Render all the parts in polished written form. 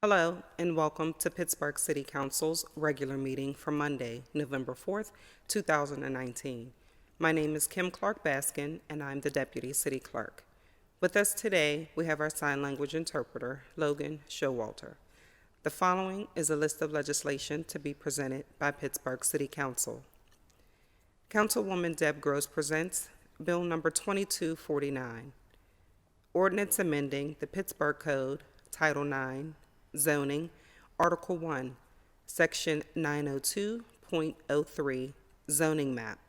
Hello, and welcome to Pittsburgh City Council's regular meeting for Monday, November 4th, 2019. My name is Kim Clark Baskin, and I'm the Deputy City Clerk. With us today, we have our sign language interpreter, Logan Showalter. The following is a list of legislation to be presented by Pittsburgh City Council. Councilwoman Deb Gross presents Bill number 2249, Ordinance amending the Pittsburgh Code, Title 9, Zoning, Article 1, Section 902.03, Zoning Map,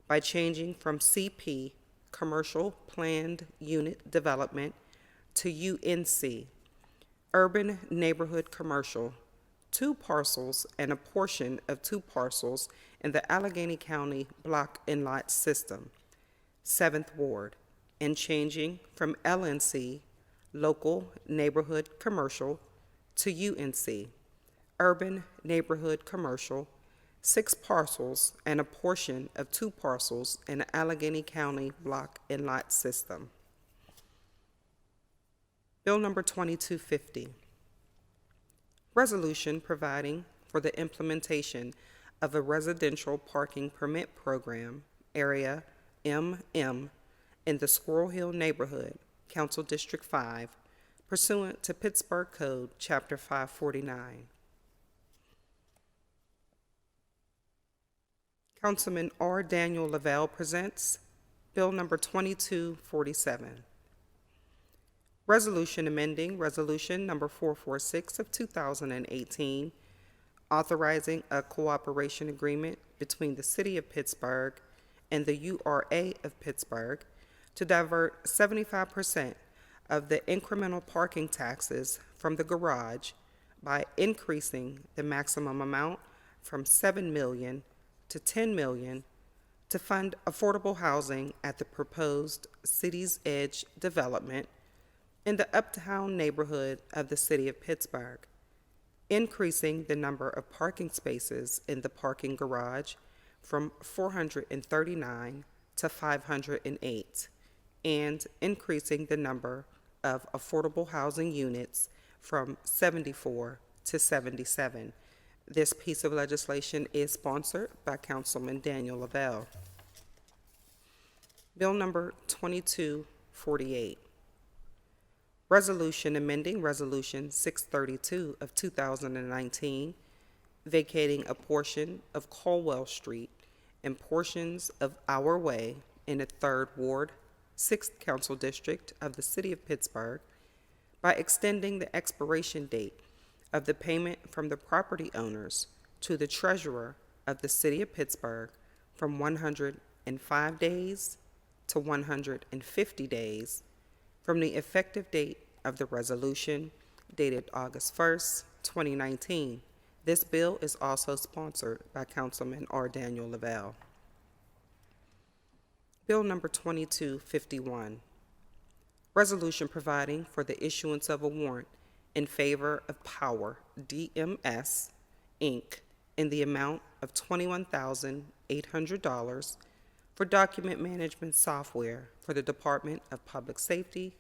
by changing from CP, Commercial Planned Unit Development, to UNC, Urban Neighborhood Commercial, 2 parcels and a portion of 2 parcels in the Allegheny County Block and Lot System, 7th Ward, and changing from LNC, Local Neighborhood Commercial, to UNC, Urban Neighborhood Commercial, 6 parcels and a portion of 2 parcels in the Allegheny County Block and Lot System. Bill number 2250, Resolution providing for the implementation of a residential parking permit program, Area MM, in the Squirrel Hill neighborhood, Council District 5, pursuant to Pittsburgh Code, Chapter 549. Councilman R. Daniel Lavelle presents Bill number 2247. Resolution amending Resolution number 446 of 2018, authorizing a cooperation agreement between the City of Pittsburgh and the URA of Pittsburgh to divert 75% of the incremental parking taxes from the garage by increasing the maximum amount from $7 million to $10 million to fund affordable housing at the proposed City's Edge development in the uptown neighborhood of the City of Pittsburgh, increasing the number of parking spaces in the parking garage from 439 to 508, and increasing the number of affordable housing units from 74 to 77. This piece of legislation is sponsored by Councilman Daniel Lavelle. Bill number 2248. Resolution amending Resolution 632 of 2019, vacating a portion of Colwell Street and portions of Our Way in the 3rd Ward, 6th Council District of the City of Pittsburgh by extending the expiration date of the payment from the property owners to the treasurer of the City of Pittsburgh from 105 days to 150 days from the effective date of the resolution dated August 1st, 2019. This bill is also sponsored by Councilman R. Daniel Lavelle. Bill number 2251, Resolution providing for the issuance of a warrant in favor of Power DMS, Inc., in the amount of $21,800 for document management software for the Department of Public Safety,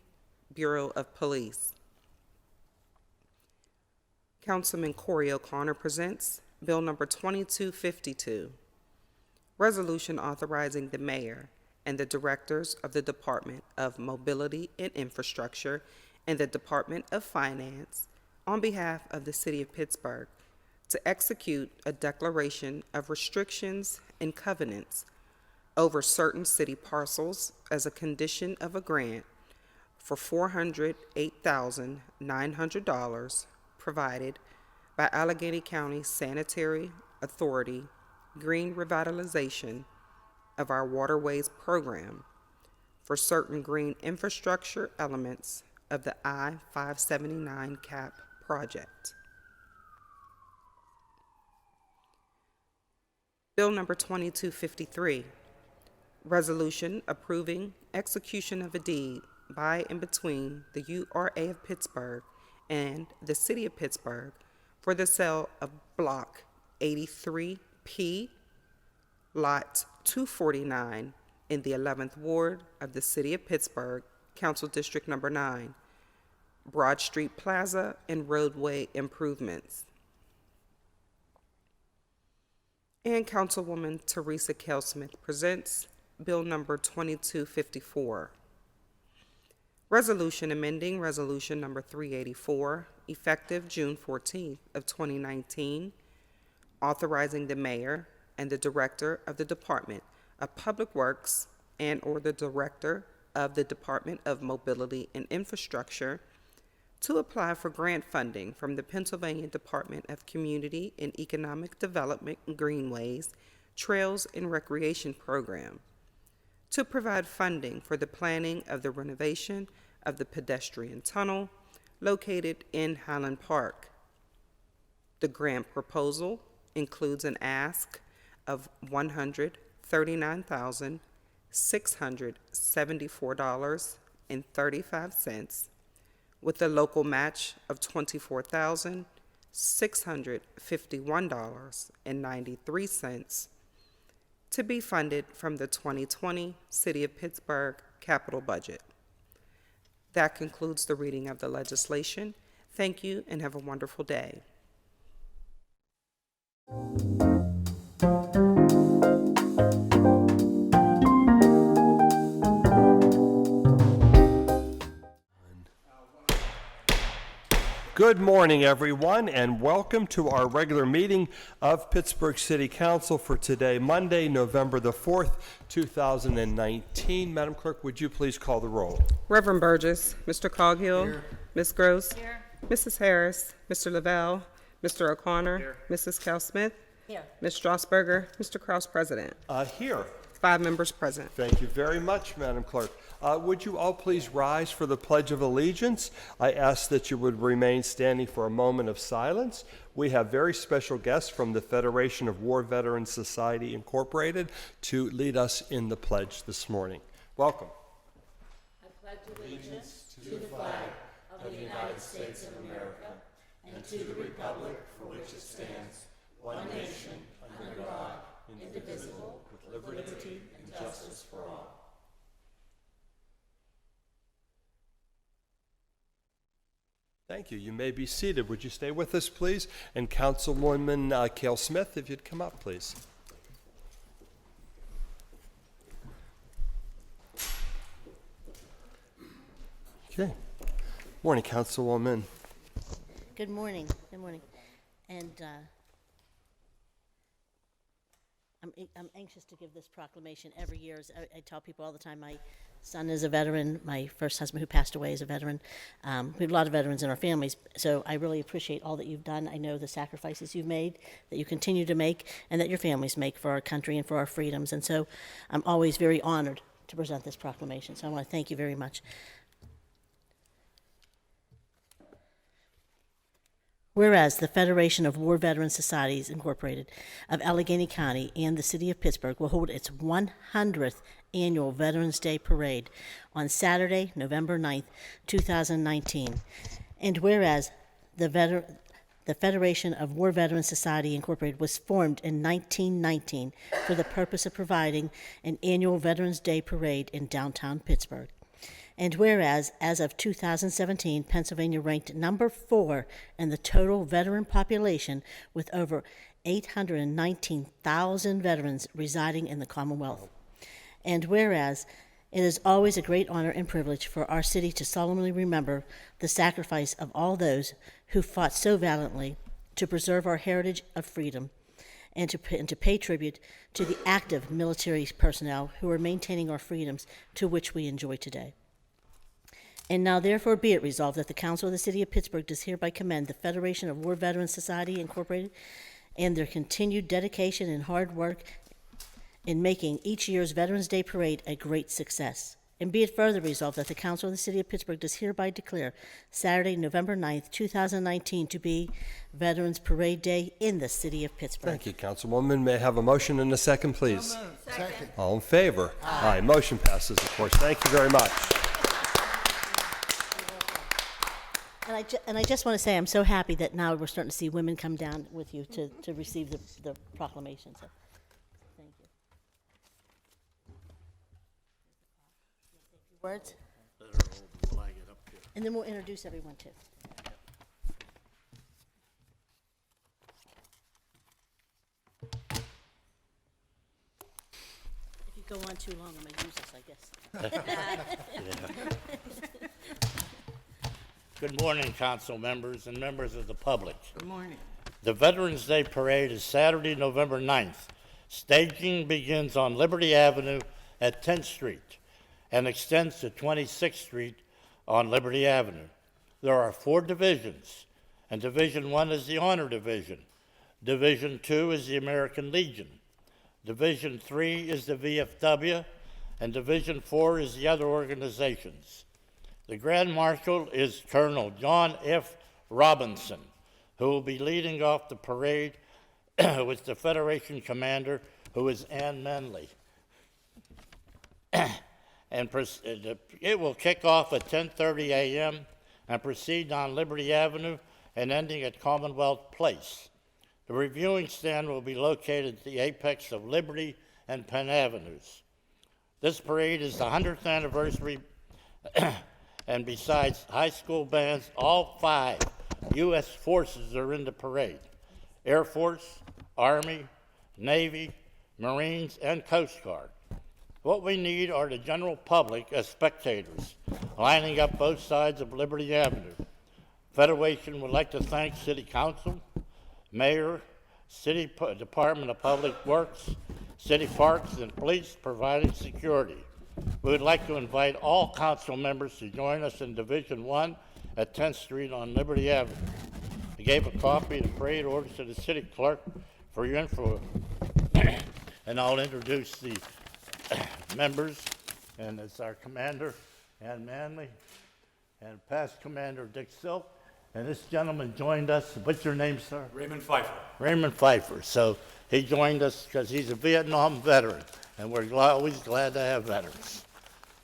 Bureau of Police. Councilman Corey O'Connor presents Bill number 2252, Resolution authorizing the mayor and the directors of the Department of Mobility and Infrastructure and the Department of Finance on behalf of the City of Pittsburgh to execute a declaration of restrictions and covenants over certain city parcels as a condition of a grant for $408,900 provided by Allegheny County Sanitary Authority Green Revitalization of our Waterways Program for certain green infrastructure elements of the I-579 CAP project. Bill number 2253, Resolution approving execution of a deed by and between the URA of Pittsburgh and the City of Pittsburgh for the sale of Block 83P, Lot 249 in the 11th Ward of the City of Pittsburgh, Council District Number 9, Broad Street Plaza, and roadway improvements. And Councilwoman Teresa Kell-Smith presents Bill number 2254. Resolution amending Resolution number 384, effective June 14th of 2019, authorizing the mayor and the director of the Department of Public Works and/or the director of the Department of Mobility and Infrastructure to apply for grant funding from the Pennsylvania Department of Community and Economic Development Greenways, Trails, and Recreation Program to provide funding for the planning of the renovation of the pedestrian tunnel located in Highland Park. The grant proposal includes an ask of $139,674.35 with a local match of $24,651.93 to be funded from the 2020 City of Pittsburgh capital budget. That concludes the reading of the legislation. Thank you and have a wonderful day. Good morning, everyone, and welcome to our regular meeting of Pittsburgh City Council for today, Monday, November the 4th, 2019. Madam Clerk, would you please call the roll? Reverend Burgess, Mr. Coghill, Here. Ms. Gross, Here. Mrs. Harris, Mr. Lavelle, Mr. O'Connor, Here. Mrs. Kell-Smith, Here. Ms. Strasburger, Mr. Kraus, President. Here. 5 members present. Thank you very much, Madam Clerk. Would you all please rise for the Pledge of Allegiance? I ask that you would remain standing for a moment of silence. We have very special guests from the Federation of War Veterans Society, Incorporated, to lead us in the pledge this morning. Welcome. I pledge allegiance to the flag of the United States of America and to the republic for which it stands, one nation, under God, indivisible, with liberty and justice for all. Thank you. You may be seated. Would you stay with us, please? And Councilwoman Kell-Smith, if you'd come up, please. Okay. Morning, Councilwoman. Good morning. Good morning. And I'm anxious to give this proclamation every year. As I tell people all the time, my son is a veteran. My first husband, who passed away, is a veteran. We have a lot of veterans in our families, so I really appreciate all that you've done. I know the sacrifices you've made, that you continue to make, and that your families make for our country and for our freedoms. And so I'm always very honored to present this proclamation. So I want to thank you very much. Whereas the Federation of War Veterans Societies, Incorporated, of Allegheny County and the City of Pittsburgh will hold its 100th annual Veterans Day Parade on Saturday, November 9th, 2019. And whereas the Federation of War Veterans Society, Incorporated, was formed in 1919 for the purpose of providing an annual Veterans Day Parade in downtown Pittsburgh. And whereas, as of 2017, Pennsylvania ranked number 4 in the total veteran population with over 819,000 veterans residing in the Commonwealth. And whereas, it is always a great honor and privilege for our city to solemnly remember the sacrifice of all those who fought so valiantly to preserve our heritage of freedom and to pay tribute to the active military personnel who are maintaining our freedoms to which we enjoy today. And now therefore be it resolved that the Council of the City of Pittsburgh does hereby commend the Federation of War Veterans Society, Incorporated, and their continued dedication and hard work in making each year's Veterans Day Parade a great success. And be it further resolved that the Council of the City of Pittsburgh does hereby declare Saturday, November 9th, 2019 to be Veterans Parade Day in the City of Pittsburgh. Thank you, Councilwoman. May I have a motion and a second, please? Second. All in favor? Aye. Motion passes, of course. Thank you very much. And I just want to say I'm so happy that now we're starting to see women come down with you to receive the proclamation. So, thank you. Words? Better hold while I get up here. And then we'll introduce everyone too. If you go on too long, I'm going to use this, I guess. Good morning, council members and members of the public. Good morning. The Veterans Day Parade is Saturday, November 9th. Staging begins on Liberty Avenue at 10th Street and extends to 26th Street on Liberty Avenue. There are 4 divisions, and Division 1 is the Honor Division. Division 2 is the American Legion. Division 3 is the VFW, and Division 4 is the other organizations. The Grand Marshal is Colonel John F. Robinson, who will be leading off the parade with the Federation Commander, who is Ann Manley. It will kick off at 10:30 a.m. and proceed on Liberty Avenue and ending at Commonwealth Place. The reviewing stand will be located at the apex of Liberty and Penn Avenues. This parade is the 100th anniversary, and besides high school bands, all 5 U.S. forces are in the parade: Air Force, Army, Navy, Marines, and Coast Guard. What we need are the general public as spectators, lining up both sides of Liberty Avenue. Federation would like to thank City Council, Mayor, City Department of Public Works, City Parks, and Police providing security. We would like to invite all council members to join us in Division 1 at 10th Street on Liberty Avenue. I gave a copy of the parade order to the city clerk for your info, and I'll introduce the members, and it's our commander, Ann Manley, and past commander, Dick Silk, and this gentleman joined us. What's your name, sir? Raymond Pfeiffer. Raymond Pfeiffer. So he joined us because he's a Vietnam veteran, and we're always glad to have veterans.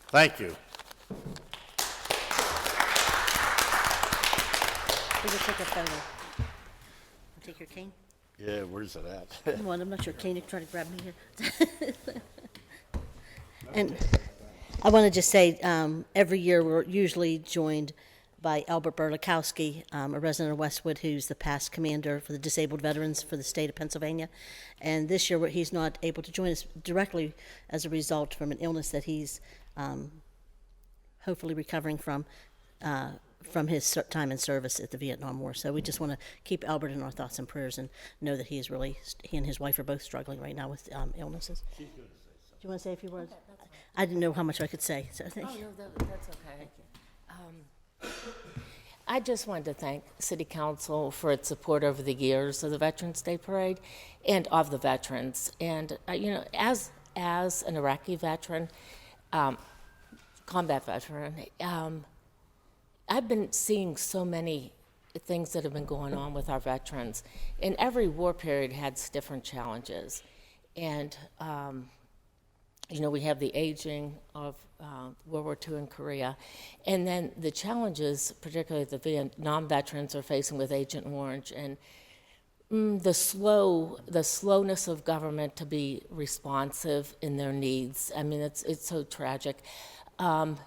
Thank you. We will take a photo. Take your cane. Yeah, where's it at? Come on, I'm not sure cane is trying to grab me here. And I want to just say, every year we're usually joined by Albert Berlikowski, a resident of Westwood, who's the past commander for the disabled veterans for the state of Pennsylvania. And this year he's not able to join us directly as a result from an illness that he's hopefully recovering from his time in service at the Vietnam War. So we just want to keep Albert in our thoughts and prayers and know that he and his wife are both struggling right now with illnesses. She's going to say something. Do you want to say a few words? I didn't know how much I could say, so thank you. No, that's okay. I just wanted to thank City Council for its support over the years of the Veterans Day Parade and of the veterans. And, as an Iraqi veteran, combat veteran, I've been seeing so many things that have been going on with our veterans. And every war period has different challenges. And, we have the aging of World War II in Korea, and then the challenges, particularly the Vietnam veterans are facing with Agent Orange, and the slowness of government to be responsive in their needs. I mean, it's so tragic, and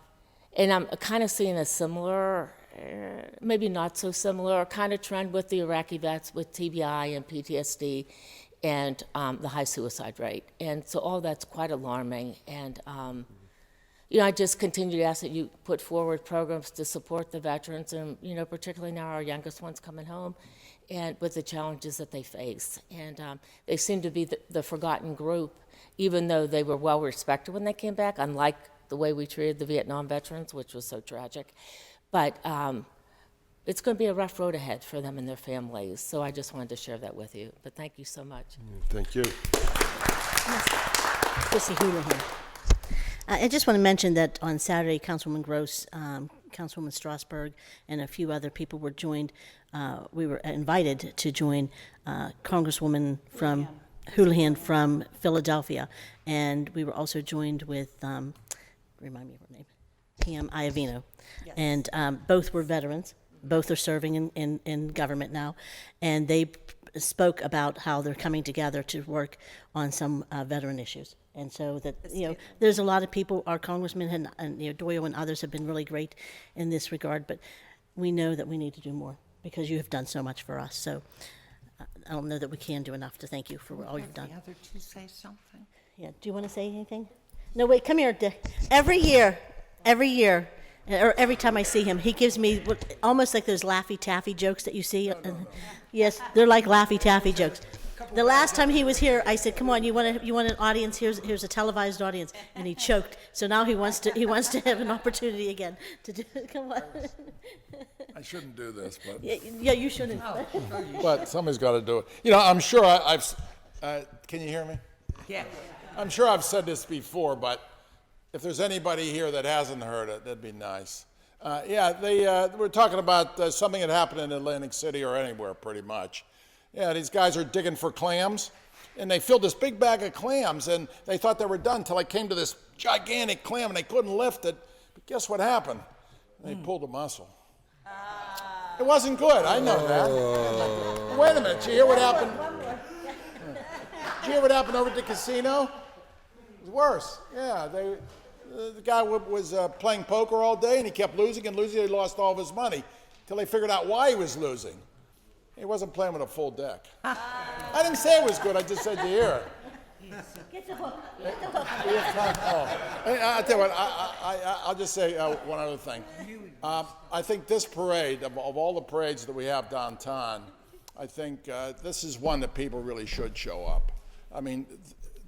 I'm kind of seeing a similar, maybe not so similar, kind of trend with the Iraqi vets with TBI and PTSD. And the high suicide rate. And so all that's quite alarming. And, I just continue to ask that you put forward programs to support the veterans and, particularly now our youngest ones coming home and with the challenges that they face. And they seem to be the forgotten group, even though they were well respected when they came back, unlike the way we treated the Vietnam veterans, which was so tragic. But it's going to be a rough road ahead for them and their families. So I just wanted to share that with you. But thank you so much. Thank you. Chrissy Houlihan. I just want to mention that on Saturday, Councilwoman Gross, Councilwoman Strasburg, and a few other people were joined. We were invited to join Congresswoman from Houlihan from Philadelphia, and we were also joined with, remind me of her name, Pam Iovino. Yes. And both were veterans. Both are serving in government now, and they spoke about how they're coming together to work on some veteran issues. And so that, there's a lot of people, our congressman and Doyle and others have been really great in this regard, but we know that we need to do more because you have done so much for us. So I don't know that we can do enough to thank you for all you've done. The other two say something. Yeah, do you want to say anything? No, wait, come here, Dick. Every year, or every time I see him, he gives me almost like those Laffy Taffy jokes that you see. Yes, they're like Laffy Taffy jokes. The last time he was here, I said, "Come on, you want an audience? Here's a televised audience," and he choked. So now he wants to have an opportunity again to do it. Come on. I shouldn't do this, but Yeah, you shouldn't. but somebody's got to do it. I'm sure I've. Can you hear me? Yeah. I'm sure I've said this before, but if there's anybody here that hasn't heard it, that'd be nice. We're talking about something that happened in Atlantic City or anywhere, pretty much. Yeah, these guys are digging for clams, and they filled this big bag of clams, and they thought they were done until I came to this gigantic clam, and they couldn't lift it. But guess what happened? They pulled a muscle. It wasn't good. I know that. Wait a minute. Did you hear what happened? Did you hear what happened over at the casino? It was worse. Yeah, the guy was playing poker all day, and he kept losing and losing. He lost all of his money until they figured out why he was losing. He wasn't playing with a full deck. I didn't say it was good. I just said you hear it. Get the hook. I'll tell you what. I'll just say one other thing. I think this parade, of all the parades that we have downtown, I think this is one that people really should show up. I mean,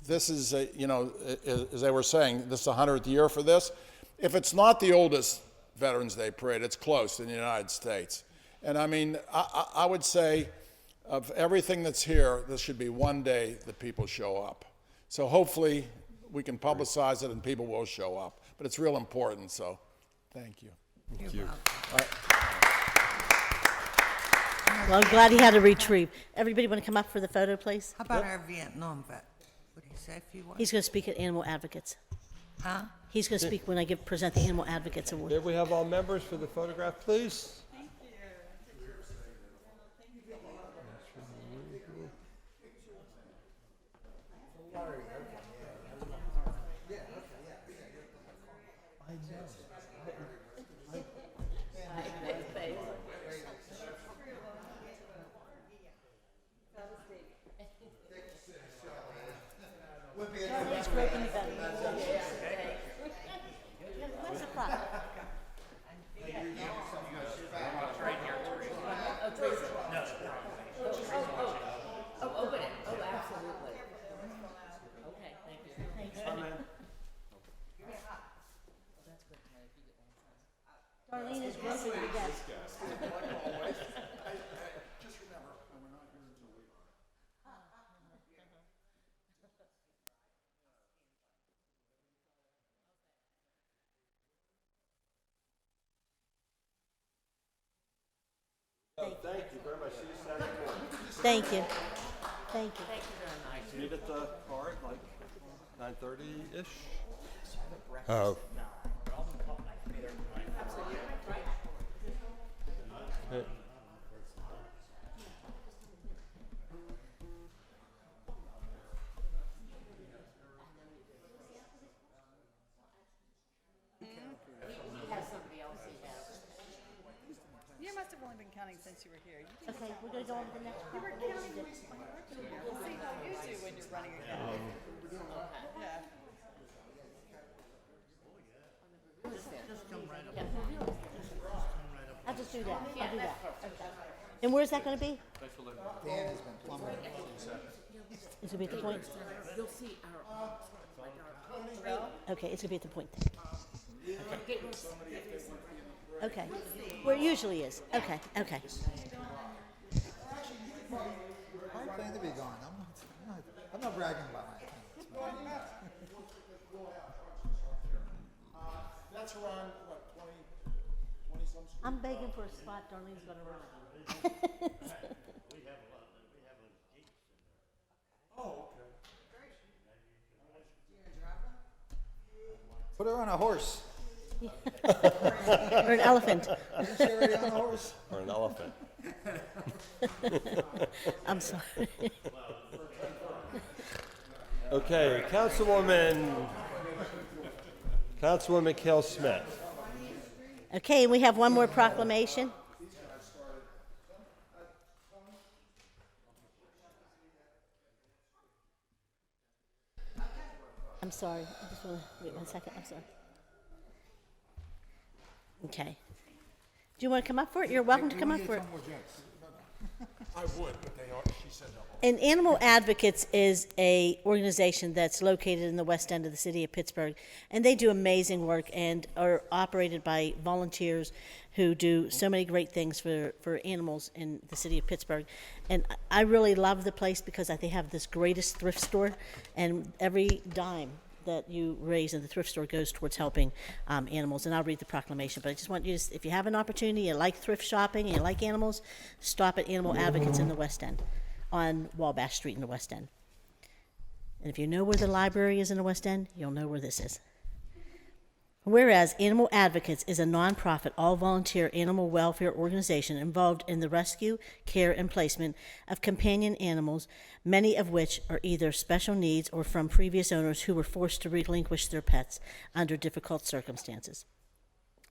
this is, as they were saying, this is the 100th year for this. If it's not the oldest Veterans Day parade, it's close in the United States. And I mean, I would say of everything that's here, this should be one day that people show up. So hopefully we can publicize it and people will show up. But it's real important, so thank you. Thank you. Well, I'm glad he had a retrieve. Everybody want to come up for the photo, please? How about our Vietnam vet? Would he say a few words? He's going to speak at Animal Advocates. Huh? He's going to speak when I present the Animal Advocates Award. May we have all members for the photograph, please? Darlene is groping the guest. Thank you very much. See you Saturday morning. Thank you. Thank you. Meet at the park, like 9:30-ish. Oh. You must have only been counting since you were here. Okay, we're going to go on to the next You one. were counting when you worked here. We'll see how you do when you're running again. Yeah. I'll just do that. I'll do that. Okay. And where's that going to be? Dan has been plumbing. It's going to be at the point? You'll see Okay, it's going to be at the point. Okay. Where it usually is. Okay, okay. Hard thing to be gone. I'm not bragging about my things. That's around, what, 20 some? I'm begging for a spot. Darlene's going to run. Put her on a horse. Or an elephant. Isn't she already on a horse? Or an elephant. I'm sorry. Okay, Councilwoman Kell Smith. Okay, and we have one more proclamation. I'm sorry. I just want to wait 1 second. I'm sorry. Okay. Do you want to come up for it? You're welcome to come up for it. I would, but she said no. And Animal Advocates is a organization that's located in the west end of the city of Pittsburgh, and they do amazing work and are operated by volunteers who do so many great things for animals in the city of Pittsburgh. And I really love the place because they have this greatest thrift store, and every dime that you raise in the thrift store goes towards helping animals. And I'll read the proclamation, but I just want you to, if you have an opportunity, you like thrift shopping, and you like animals, stop at Animal Advocates in the West End, on Wabash Street in the West End. And if you know where the library is in the West End, you'll know where this is. Whereas Animal Advocates is a nonprofit, all-volunteer animal welfare organization involved in the rescue, care, and placement of companion animals, many of which are either special needs or from previous owners who were forced to relinquish their pets under difficult circumstances.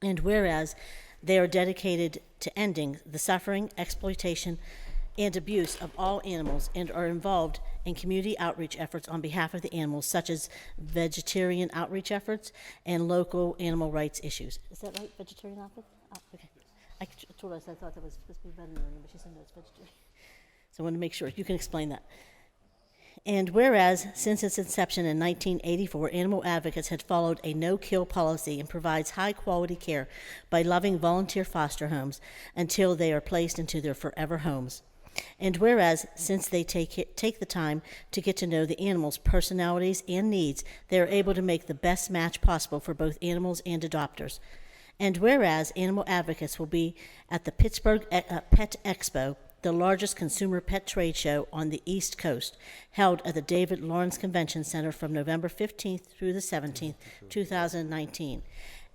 And whereas they are dedicated to ending the suffering, exploitation, and abuse of all animals and are involved in community outreach efforts on behalf of the animals, such as vegetarian outreach efforts and local animal rights issues. Is that right, vegetarian outreach? Oh, okay. I told us I thought that was supposed to be veterinarian, but she said no, it's vegetarian. So I want to make sure. You can explain that. And whereas, since its inception in 1984, Animal Advocates had followed a no-kill policy and provides high-quality care by loving volunteer foster homes until they are placed into their forever homes. And whereas, since they take the time to get to know the animals' personalities and needs, they are able to make the best match possible for both animals and adopters. And whereas, Animal Advocates will be at the Pittsburgh Pet Expo, the largest consumer pet trade show on the East Coast, held at the David Lawrence Convention Center from November 15th through the 17th, 2019.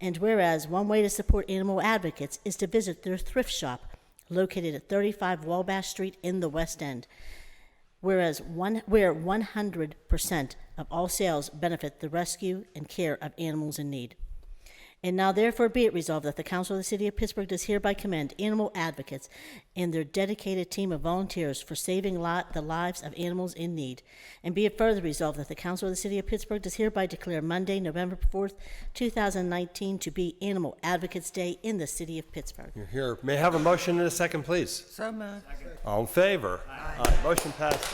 And whereas, one way to support Animal Advocates is to visit their thrift shop, located at 35 Wabash Street in the West End, where 100% of all sales benefit the rescue and care of animals in need. And now therefore be it resolved that the Council of the City of Pittsburgh does hereby commend Animal Advocates and their dedicated team of volunteers for saving the lives of animals in need. And be it further resolved that the Council of the City of Pittsburgh does hereby declare Monday, November 4th, 2019 to be Animal Advocates Day in the City of Pittsburgh. You're here. May I have a motion and a second, please? So moved. All in favor? Aye. Motion passes.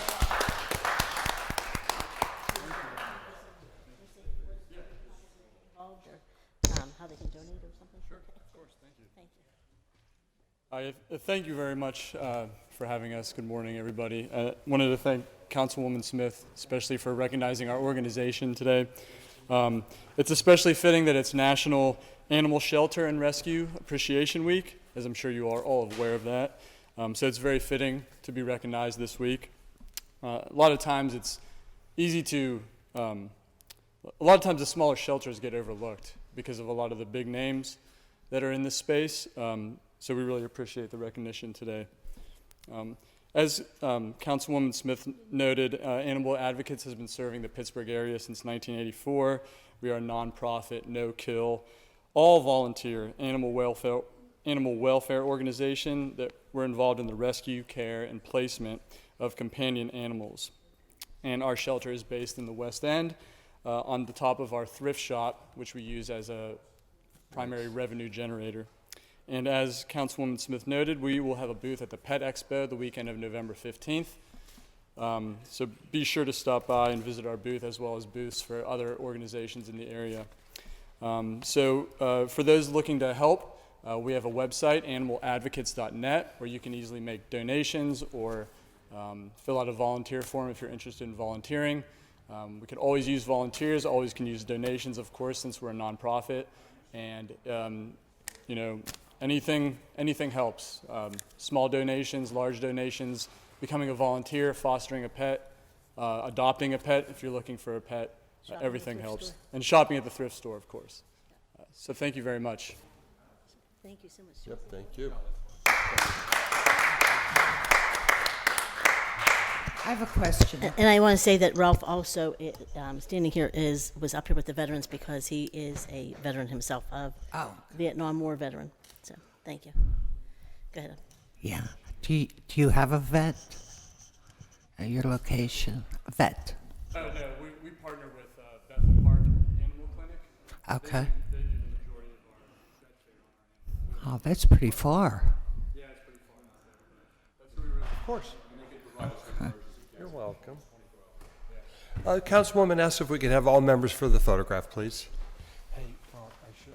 How they can donate or something? Sure, of course, thank you. Thank you. Thank you very much for having us. Good morning, everybody. I wanted to thank Councilwoman Smith, especially for recognizing our organization today. It's especially fitting that it's National Animal Shelter and Rescue Appreciation Week, as I'm sure you are all aware of that. So it's very fitting to be recognized this week. A lot of times it's easy to, a lot of times the smaller shelters get overlooked because of a lot of the big names that are in this space. So we really appreciate the recognition today. As Councilwoman Smith noted, Animal Advocates has been serving the Pittsburgh area since 1984. We are a nonprofit, no-kill, all-volunteer animal welfare organization that we're involved in the rescue, care, and placement of companion animals. And our shelter is based in the West End, on the top of our thrift shop, which we use as a primary revenue generator. And as Councilwoman Smith noted, we will have a booth at the Pet Expo the weekend of November 15th. So be sure to stop by and visit our booth, as well as booths for other organizations in the area. For those looking to help, we have a website, animaladvocates.net, where you can easily make donations or fill out a volunteer form if you're interested in volunteering. We can always use volunteers, always can use donations, of course, since we're a nonprofit. And, anything helps. Small donations, large donations, becoming a volunteer, fostering a pet, adopting a pet if you're looking for a pet, everything helps. And shopping at the thrift store, of course. So thank you very much. Thank you so much. Yep, thank you. I have a question. And I want to say that Ralph also, standing here, was up here with the veterans because he is a veteran himself, of Vietnam War veteran. So, thank you. Go ahead. Yeah. Do you have a vet at your location? A vet? No, we partner with Bethel Park Animal Clinic. Okay. They do the majority of our vet care on our end. Oh, that's pretty far. Yeah, it's pretty far. That's where we really Of course. provide us with emergency care. You're welcome. Councilwoman asked if we could have all members for the photograph, please. Hey, well, I should.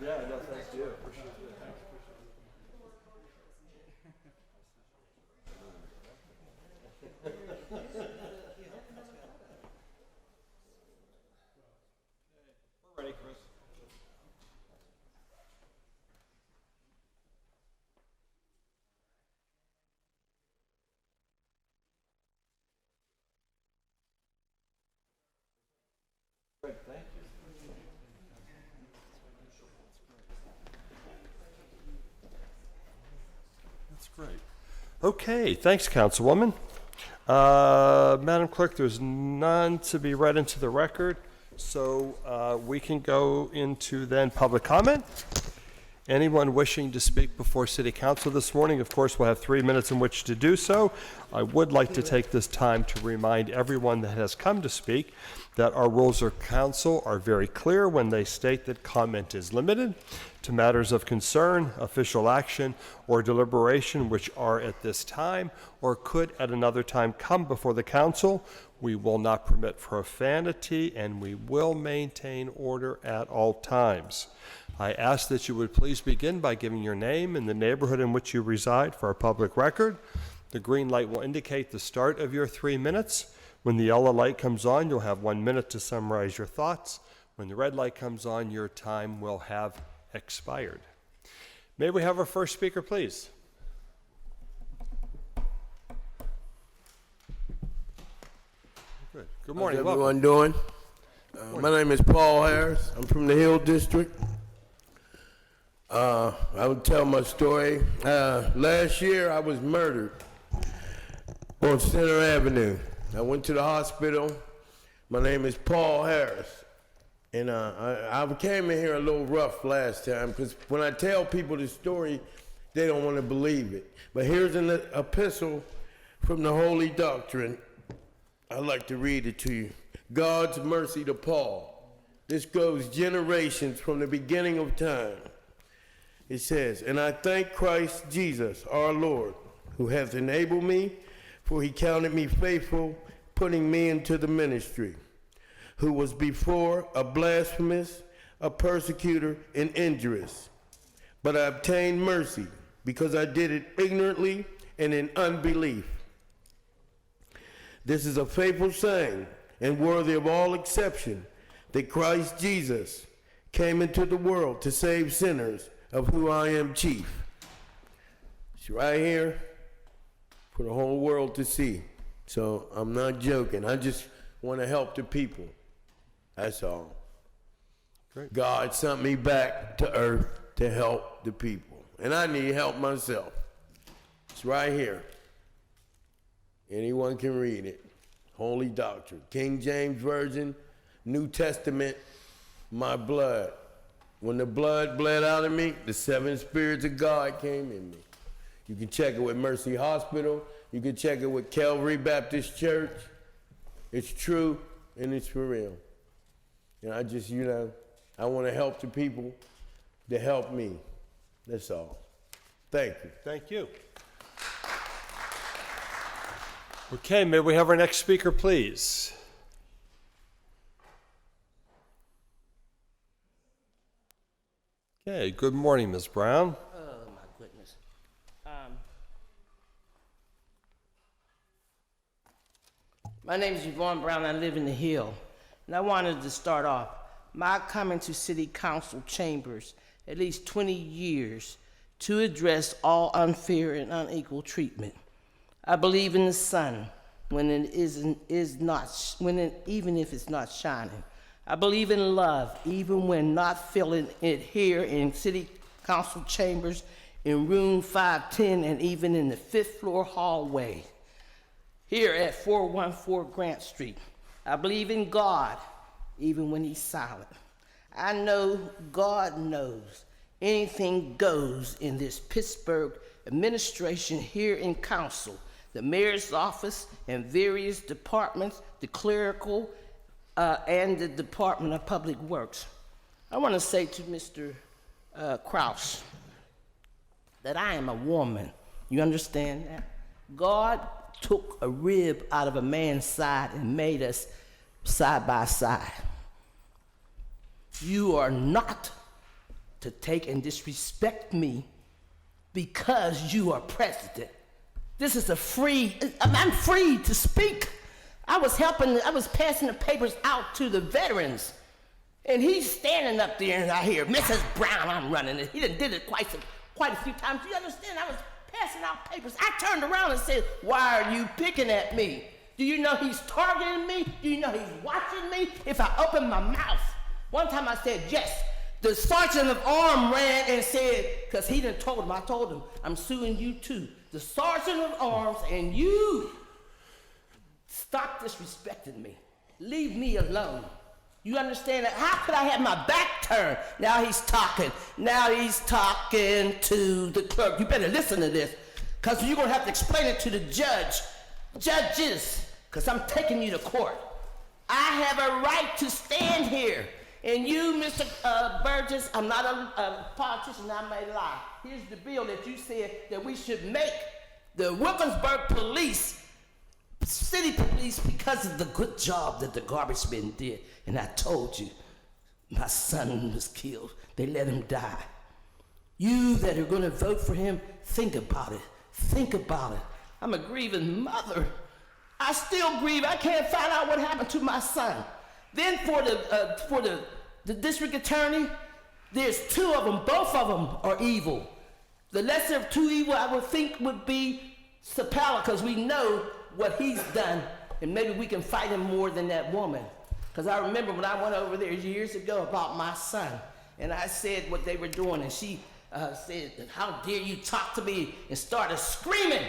Yeah, no, thank you. Appreciate it. We're ready, Chris. Good, thank you. That's great. Okay, thanks, Councilwoman. Madam Clerk, there's none to be read into the record, so we can go into then public comment. Anyone wishing to speak before City Council this morning, of course, will have 3 minutes in which to do so. I would like to take this time to remind everyone that has come to speak that our rules of council are very clear when they state that comment is limited to matters of concern, official action, or deliberation which are at this time or could at another time come before the council. We will not permit profanity, and we will maintain order at all times. I ask that you would please begin by giving your name and the neighborhood in which you reside for our public record. The green light will indicate the start of your 3 minutes. When the yellow light comes on, you'll have 1 minute to summarize your thoughts. When the red light comes on, your time will have expired. May we have our first speaker, please? Good. Good morning. How's Welcome. everyone doing? My name is Paul Harris. I'm from the Hill District. I will tell my story. Last year, I was murdered on Center Avenue. I went to the hospital. My name is Paul Harris. And I came in here a little rough last time because when I tell people the story, they don't want to believe it. But here's an epistle from the Holy Doctrine. I'd like to read it to you. God's mercy to Paul. This goes generations from the beginning of time. It says, and I thank Christ Jesus, our Lord, who hath enabled me, for he counted me faithful, putting me into the ministry, who was before a blasphemous, a persecutor, and injurious. But I obtained mercy, because I did it ignorantly and in unbelief. This is a faithful saying, and worthy of all exception, that Christ Jesus came into the world to save sinners, of who I am chief. It's right here for the whole world to see. So I'm not joking. I just want to help the people. That's all. Great. God sent me back to earth to help the people. And I need help myself. It's right here. Anyone can read it. Holy Doctrine. King James Version, New Testament, my blood. When the blood bled out of me, the 7 spirits of God came in me. You can check it with Mercy Hospital. You can check it with Calvary Baptist Church. It's true and it's for real. And I just, I want to help the people to help me. That's all. Thank you. Thank you. Okay, may we have our next speaker, please? Okay, good morning, Ms. Brown. Oh, my goodness. My name is Yvonne Brown. I live in the Hill. And I wanted to start off. My coming to City Council chambers at least 20 years to address all unfair and unequal treatment. I believe in the sun, when it even if it's not shining. I believe in love, even when not feeling it here in City Council chambers, in room 510, and even in the 5th floor hallway here at 414 Grant Street. I believe in God, even when he's silent. I know God knows anything goes in this Pittsburgh administration here in council, the mayor's office and various departments, the clerical and the Department of Public Works. I want to say to Mr. Kraus that I am a woman. You understand that? God took a rib out of a man's side and made us side by side. You are not to take and disrespect me because you are president. This is I'm free to speak. I was passing the papers out to the veterans, and he's standing up there, and I hear, Mrs. Brown, I'm running it. He done did it quite a few times. Do you understand? I was passing out papers. I turned around and said, why are you picking at me? Do you know he's targeting me? Do you know he's watching me? If I open my mouth. One time I said, yes. The sergeant of arms ran and said, because he done told him, I told him, I'm suing you too. The sergeant of arms and you, stop disrespecting me. Leave me alone. You understand that? How could I have my back turned? Now he's talking. Now he's talking to the clerk. You better listen to this, because you're going to have to explain it to the judges, because I'm taking you to court. I have a right to stand here. And you, Mr. Burgess, I'm not a politician, I may lie. Here's the bill that you said that we should make the Wilkinsburg police, city police, because of the good job that the garbage men did. And I told you, my son was killed. They let him die. You that are gonna vote for him, think about it. Think about it. I'm a grieving mother. I still grieve. I can't find out what happened to my son. Then for the district attorney, there's two of them. Both of them are evil. The lesser of two evil, I would think, would be Sapala, because we know what he's done, and maybe we can fight him more than that woman. Because I remember when I went over there years ago about my son, and I said what they were doing, and she said, how dare you talk to me, and started screaming,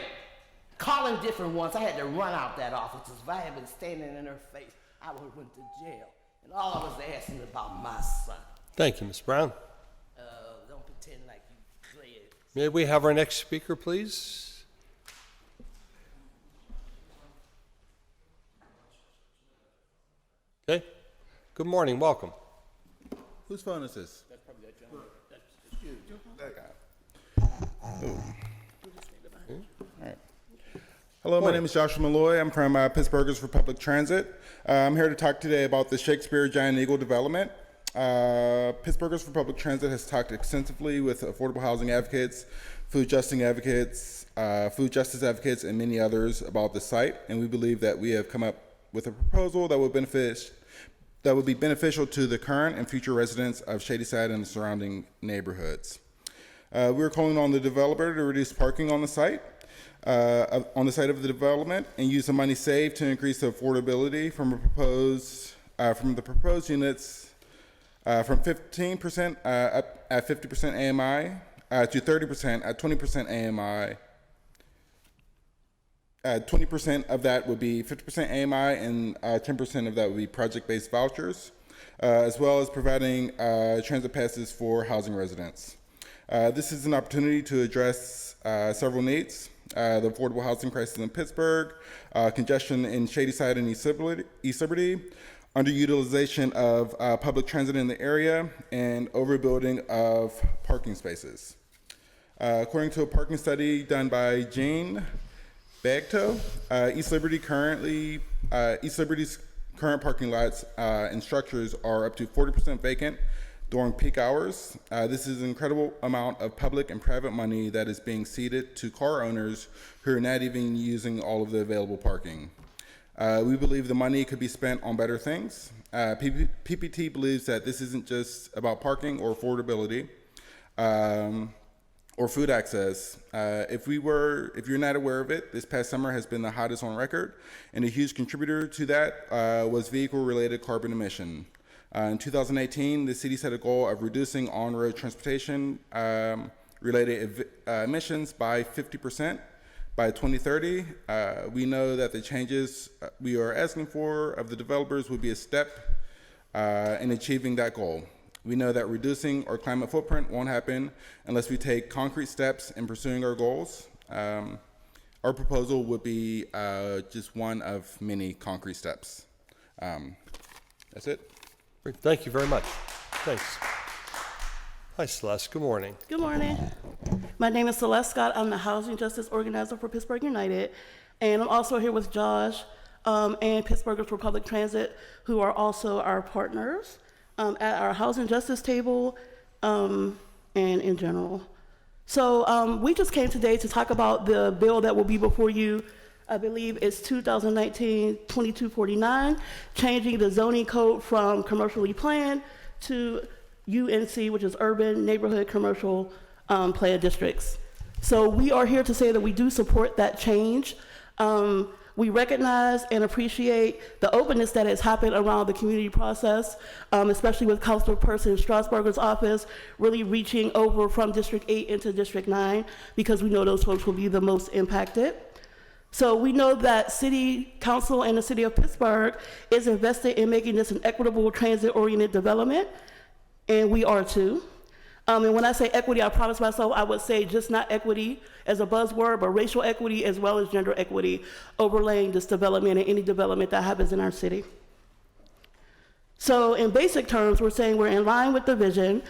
calling different ones. I had to run out that office. If I had been standing in her face, I would have went to jail. And all I was asking about my son. Thank you, Ms. Brown. Don't pretend like you clear. May we have our next speaker, please? Okay. Good morning. Welcome. Whose phone is this? That's probably that gentleman. That's you. That guy. All right. Hello, my name is Joshua Malloy. I'm from Pittsburghers for Public Transit. I'm here to talk today about the Shakespeare Giant Eagle development. Pittsburghers for Public Transit has talked extensively with affordable housing advocates, food justice advocates, and many others about the site, and we believe that we have come up with a proposal that would be beneficial to the current and future residents of Shadyside and the surrounding neighborhoods. We're calling on the developer to reduce parking on the site of the development and use the money saved to increase the affordability from the proposed units from 15% up at 50% AMI to 30% at 20% AMI. 20% of that would be 50% AMI, and 10% of that would be project-based vouchers, as well as providing transit passes for housing residents. This is an opportunity to address several needs: the affordable housing crisis in Pittsburgh, congestion in Shadyside and East Liberty, underutilization of public transit in the area, and overbuilding of parking spaces. According to a parking study done by Jane Bagto, East Liberty's current parking lots and structures are up to 40% vacant during peak hours. This is an incredible amount of public and private money that is being ceded to car owners who are not even using all of the available parking. We believe the money could be spent on better things. PPT believes that this isn't just about parking or affordability. or food access. If you're not aware of it, this past summer has been the hottest on record, and a huge contributor to that was vehicle-related carbon emission. In 2018, the city set a goal of reducing on-road transportation related emissions by 50% by 2030. We know that the changes we are asking for of the developers would be a step in achieving that goal. We know that reducing our climate footprint won't happen unless we take concrete steps in pursuing our goals. Our proposal would be just one of many concrete steps. That's it. Great. Thank you very much. Thanks. Hi, Celeste. Good morning. Good morning. My name is Celeste Scott. I'm the Housing Justice Organizer for Pittsburgh United. And I'm also here with Josh and Pittsburghers for Public Transit, who are also our partners at our Housing Justice table and in general. So we just came today to talk about the bill that will be before you. I believe it's 2019-2249, changing the zoning code from commercially planned to UNC, which is Urban Neighborhood Commercial Plan Districts. So we are here to say that we do support that change. We recognize and appreciate the openness that has happened around the community process, especially with Councilperson Strasburger's office really reaching over from District 8 into District 9, because we know those folks will be the most impacted. So we know that City Council and the City of Pittsburgh is invested in making this an equitable transit-oriented development, and we are too. And when I say equity, I promise myself I would say just not equity as a buzzword, but racial equity as well as gender equity overlaying this development and any development that happens in our city. So in basic terms, we're saying we're in line with the vision.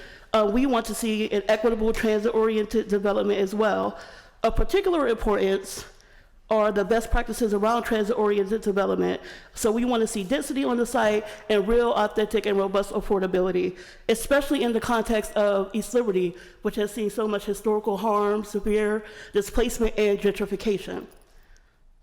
We want to see an equitable transit-oriented development as well. Of particular importance are the best practices around transit-oriented development. So we want to see density on the site and real, authentic, and robust affordability, especially in the context of East Liberty, which has seen so much historical harm, severe displacement, and gentrification.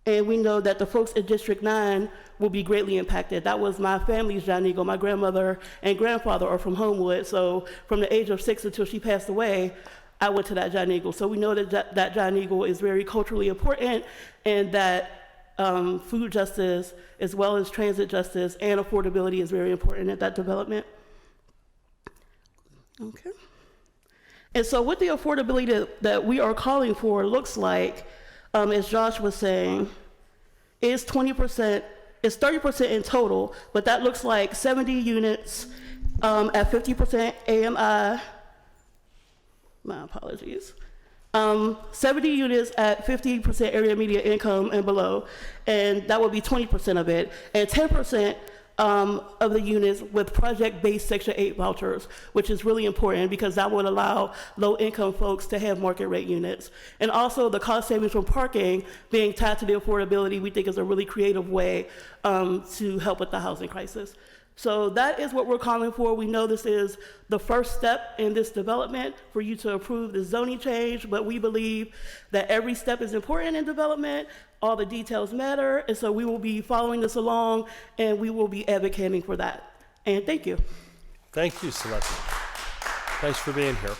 And we know that the folks in District 9 will be greatly impacted. That was my family's John Eagle. My grandmother and grandfather are from Homewood, so from the age of 6 until she passed away, I went to that John Eagle. So we know that that John Eagle is very culturally important, and that food justice, as well as transit justice and affordability, is very important at that development. Okay. And so what the affordability that we are calling for looks like, as Josh was saying, is 20%, is 30% in total, but that looks like 70 units at 50% AMI. My apologies. 70 units at 50% area median income and below, and that would be 20% of it, and 10% of the units with project-based Section 8 vouchers, which is really important because that would allow low-income folks to have market rate units. And also the cost savings from parking being tied to the affordability, we think is a really creative way to help with the housing crisis. So that is what we're calling for. We know this is the first step in this development for you to approve the zoning change, but we believe that every step is important in development. All the details matter, and so we will be following this along, and we will be advocating for that. And thank you. Thank you, Celeste. Thanks for being here.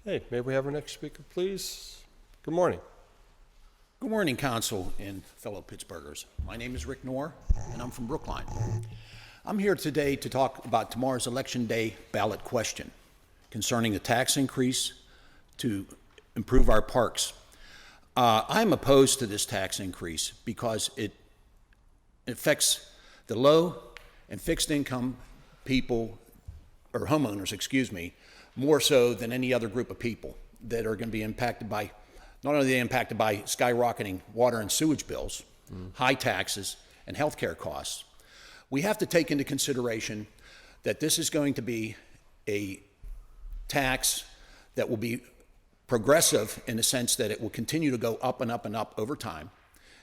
Okay, may we have our next speaker, please? Good morning. Good morning, Council and fellow Pittsburghers. My name is Rick Knorr, and I'm from Brookline. I'm here today to talk about tomorrow's Election Day ballot question concerning the tax increase to improve our parks. I'm opposed to this tax increase because it affects the low and fixed income people, or homeowners, excuse me, more so than any other group of people that are going to be impacted by, not only are they impacted by skyrocketing water and sewage bills, high taxes, and healthcare costs. We have to take into consideration that this is going to be a tax that will be progressive in the sense that it will continue to go up and up and up over time.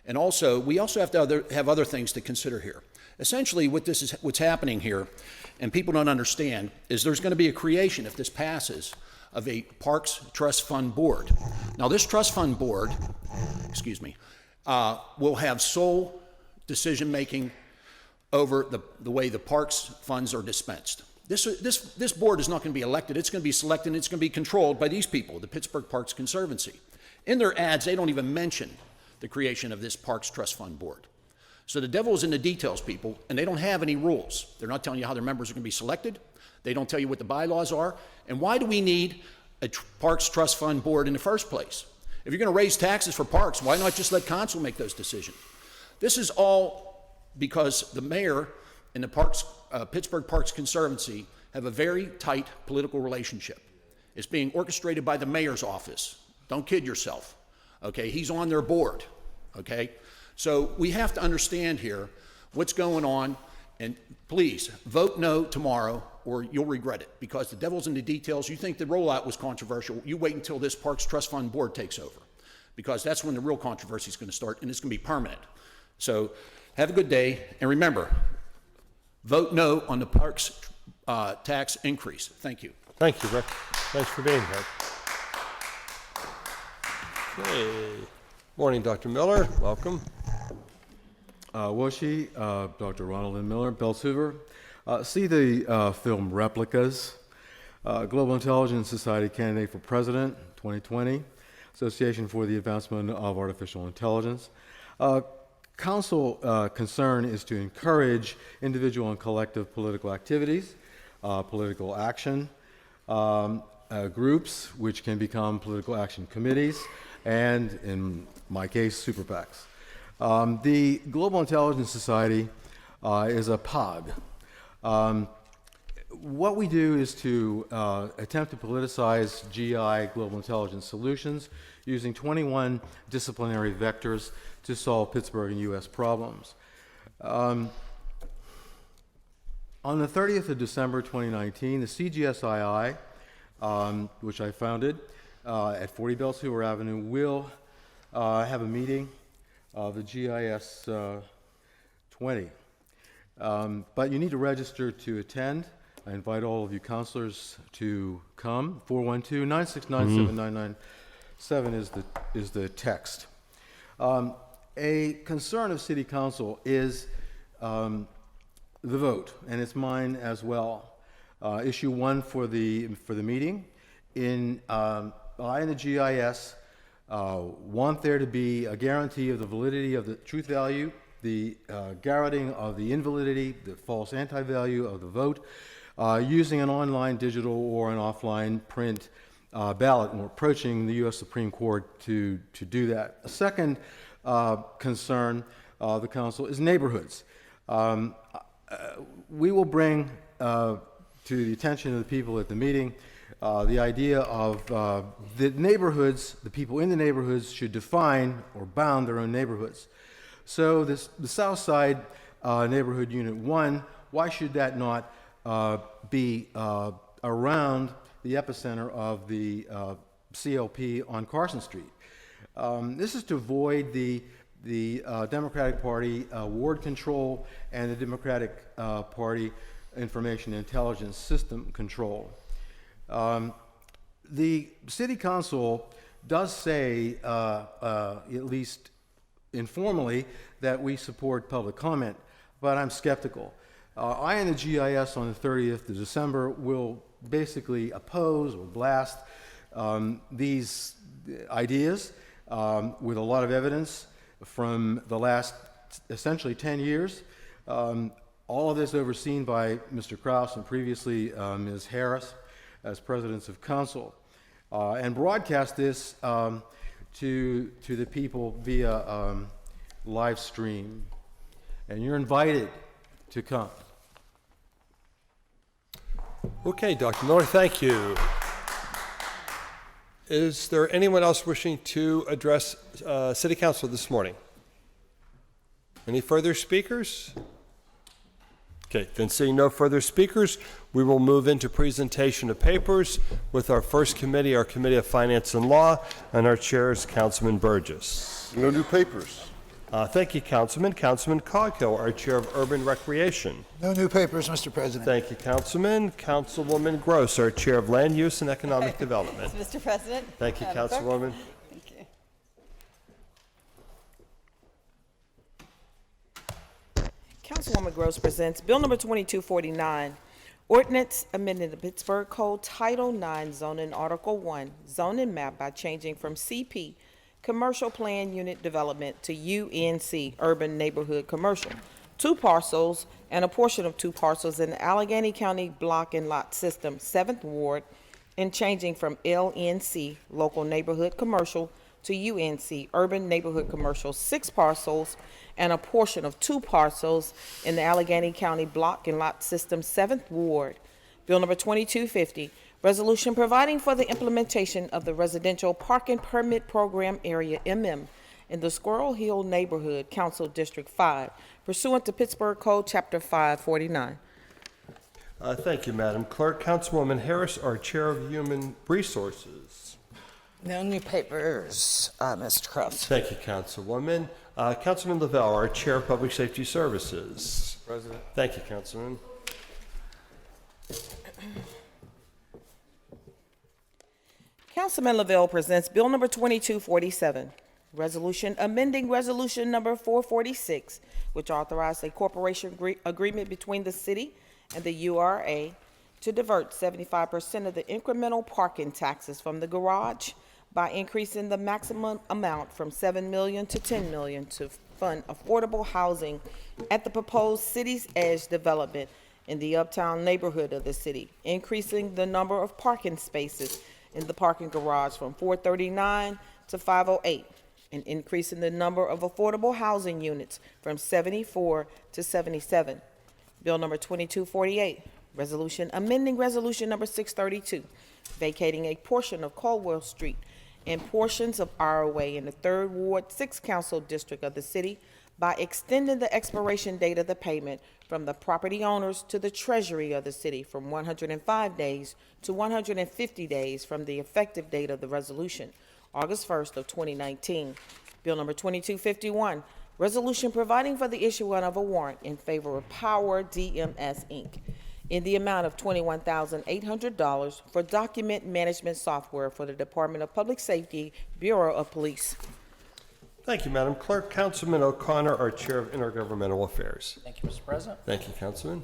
And also, we also have to have other things to consider here. Essentially, what's happening here, and people don't understand, is there's going to be a creation, if this passes, of a Parks Trust Fund Board. Now, this trust fund board, will have sole decision-making over the way the parks funds are dispensed. This board is not going to be elected. It's going to be selected, and it's going to be controlled by these people, the Pittsburgh Parks Conservancy. In their ads, they don't even mention the creation of this Parks Trust Fund Board. So the devil is in the details, people, and they don't have any rules. They're not telling you how their members are going to be selected. They don't tell you what the bylaws are. And why do we need a Parks Trust Fund Board in the first place? If you're going to raise taxes for parks, why not just let council make those decisions? This is all because the mayor and the Pittsburgh Parks Conservancy have a very tight political relationship. It's being orchestrated by the mayor's office. Don't kid yourself, okay? He's on their board, okay? So we have to understand here what's going on, and please vote no tomorrow or you'll regret it, because the devil's in the details. You think the rollout was controversial, you wait until this Parks Trust Fund Board takes over, because that's when the real controversy is going to start, and it's going to be permanent. So have a good day, and remember, vote no on the parks tax increase. Thank you. Thank you, Rick. Thanks for being here. Okay. Morning, Dr. Miller. Welcome. Washi, Dr. Ronald N. Miller, Bells Hoover. See the film Replicas, Global Intelligence Society candidate for President, 2020, Association for the Advancement of Artificial Intelligence. Council concern is to encourage individual and collective political activities, political action groups, which can become political action committees, and in my case, super PACs. The Global Intelligence Society is a POG. What we do is to attempt to politicize GI, Global Intelligence Solutions, using 21 disciplinary vectors to solve Pittsburgh and U.S. problems. On the 30th of December 2019, the CGSII, which I founded at 40 Bells Hoover Avenue, will have a meeting of the GIS 20. But you need to register to attend. I invite all of you counselors to come. 412-969-7997 is the text. A concern of City Council is the vote, and it's mine as well. Issue 1 for the meeting. I and the GIS want there to be a guarantee of the validity of the truth value, the garroting of the invalidity, the false anti-value of the vote, using an online, digital, or an offline print ballot, and we're approaching the U.S. Supreme Court to do that. A second concern of the council is neighborhoods. We will bring to the attention of the people at the meeting the idea of the neighborhoods, the people in the neighborhoods should define or bound their own neighborhoods. So the South Side Neighborhood Unit 1, why should that not be around the epicenter of the CLP on Carson Street? This is to avoid the Democratic Party ward control and the Democratic Party information intelligence system control. The City Council does say, at least informally, that we support public comment, but I'm skeptical. I and the GIS on the 30th of December will basically oppose or blast these ideas with a lot of evidence from the last essentially 10 years. All of this overseen by Mr. Krause and previously Ms. Harris as presidents of council, and broadcast this to the people via live stream. And you're invited to come. Okay, Dr. Miller, thank you. Is there anyone else wishing to address City Council this morning? Any further speakers? Okay, then seeing no further speakers, we will move into presentation of papers with our first committee, our Committee of Finance and Law, and our chair is Councilman Burgess. No new papers. Thank you, Councilman. Councilman Coghill, our chair of Urban Recreation. No new papers, Mr. President. Thank you, Councilman. Councilwoman Gross, our chair of Land Use and Economic Development. Mr. President. Thank you, Madam Clerk. Councilwoman. Thank you. Councilwoman Gross presents Bill number 2249, Ordinance amending the Pittsburgh Code Title 9 Zoning Article 1 zoning map by changing from CP, Commercial Plan Unit Development, to UNC, Urban Neighborhood Commercial, 2 parcels and a portion of 2 parcels in the Allegheny County Block and Lot System, 7th Ward, and changing from LNC, Local Neighborhood Commercial, to UNC, Urban Neighborhood Commercial, 6 parcels and a portion of 2 parcels in the Allegheny County Block and Lot System, 7th Ward. Bill number 2250, resolution providing for the implementation of the Residential Parking Permit Program Area, MM, in the Squirrel Hill Neighborhood Council District 5, pursuant to Pittsburgh Code Chapter 549. Thank you, Madam Clerk. Councilwoman Harris, our Chair of Human Resources. No new papers, Mr. Cross. Thank you, Councilwoman. Councilman Lavelle, our Chair of Public Safety Services. President. Thank you, Councilman. Councilman Lavelle presents Bill number 2247, resolution amending resolution number 446, which authorized a corporation agreement between the city and the URA to divert 75% of the incremental parking taxes from the garage by increasing the maximum amount from $7 million to $10 million to fund affordable housing at the proposed City's Edge development in the uptown neighborhood of the city, increasing the number of parking spaces in the parking garage from 439 to 508, and increasing the number of affordable housing units from 74 to 77. Bill number 2248, resolution amending resolution number 632, vacating a portion of Caldwell Street and portions of our way in the 3rd Ward, 6th Council District of the city by extending the expiration date of the payment from the property owners to the treasury of the city from 105 days to 150 days from the effective date of the resolution, August 1st of 2019. Bill number 2251, resolution providing for the issuance of a warrant in favor of Power DMS, Inc. in the amount of $21,800 for document management software for the Department of Public Safety, Bureau of Police. Thank you, Madam Clerk. Councilman O'Connor, our Chair of Intergovernmental Affairs. Thank you, Mr. President. Thank you, Councilman.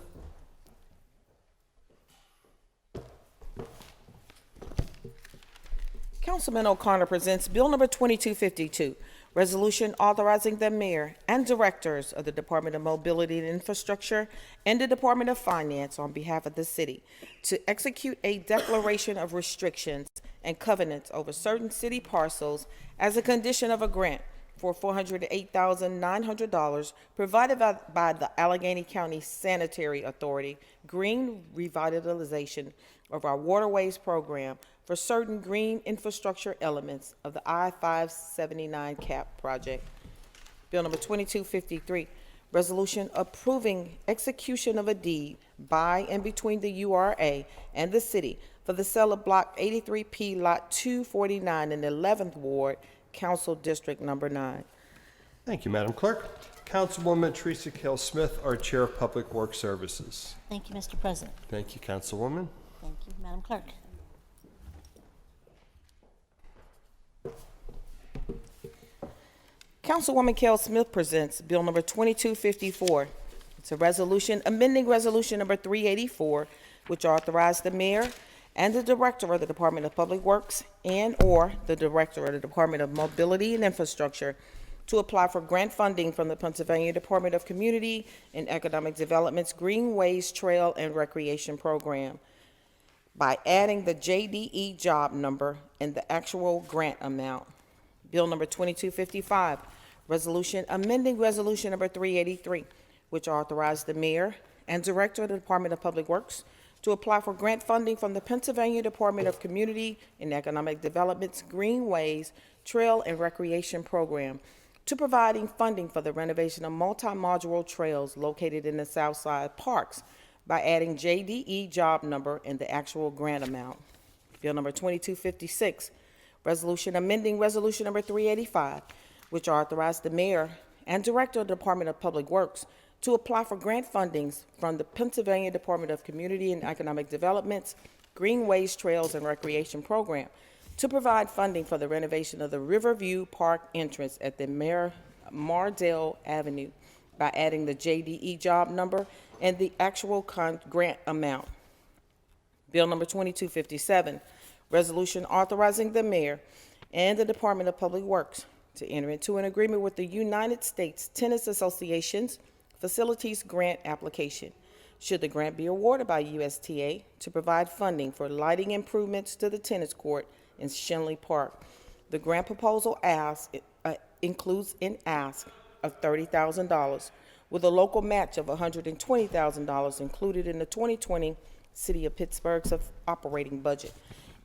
Councilman O'Connor presents Bill number 2252, resolution authorizing the mayor and directors of the Department of Mobility and Infrastructure and the Department of Finance on behalf of the city to execute a declaration of restrictions and covenants over certain city parcels as a condition of a grant for $408,900 provided by the Allegheny County Sanitary Authority Green Revitalization of our Waterways Program for certain green infrastructure elements of the I-579 CAP project. Bill number 2253, resolution approving execution of a deed by and between the URA and the city for the sale of Block 83P, Lot 249 in the 11th Ward, Council District Number 9. Thank you, Madam Clerk. Councilwoman Teresa Kell Smith, our Chair of Public Works Services. Thank you, Mr. President. Thank you, Councilwoman. Thank you, Madam Clerk. Councilwoman Kell Smith presents Bill number 2254. It's a resolution amending resolution number 384, which authorized the mayor and the director of the Department of Public Works and/or the director of the Department of Mobility and Infrastructure to apply for grant funding from the Pennsylvania Department of Community and Economic Development's Greenways Trail and Recreation Program by adding the JDE job number and the actual grant amount. Bill number 2255, resolution amending resolution number 383, which authorized the mayor and director of the Department of Public Works to apply for grant funding from the Pennsylvania Department of Community and Economic Development's Greenways Trail and Recreation Program to providing funding for the renovation of multi-modular trails located in the South Side parks by adding JDE job number and the actual grant amount. Bill number 2256, resolution amending resolution number 385, which authorized the mayor and director of the Department of Public Works to apply for grant fundings from the Pennsylvania Department of Community and Economic Development's Greenways Trails and Recreation Program to provide funding for the renovation of the Riverview Park entrance at the Mardell Avenue by adding the JDE job number and the actual grant amount. Bill number 2257, resolution authorizing the mayor and the Department of Public Works to enter into an agreement with the United States Tennis Association's Facilities Grant application. Should the grant be awarded by USTA to provide funding for lighting improvements to the tennis court in Shenley Park. The grant proposal includes an ask of $30,000 with a local match of $120,000 included in the 2020 City of Pittsburgh's operating budget.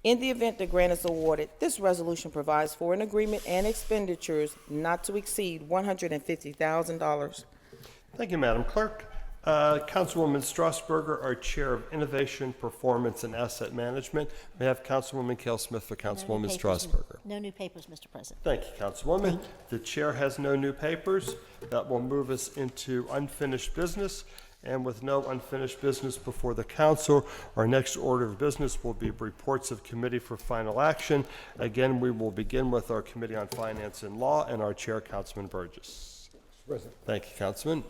In the event the grant is awarded, this resolution provides for an agreement and expenditures not to exceed $150,000. Thank you, Madam Clerk. Councilwoman Strasburger, our Chair of Innovation, Performance, and Asset Management. May I have Councilwoman Cale Smith for Councilwoman Strasburger. No new papers, Mr. President. Thank you, Councilwoman. The Chair has no new papers. That will move us into unfinished business. And with no unfinished business before the council, our next order of business will be reports of committee for final action. Again, we will begin with our Committee on Finance and Law and our Chair, Councilman Burgess. Thank you, Councilman.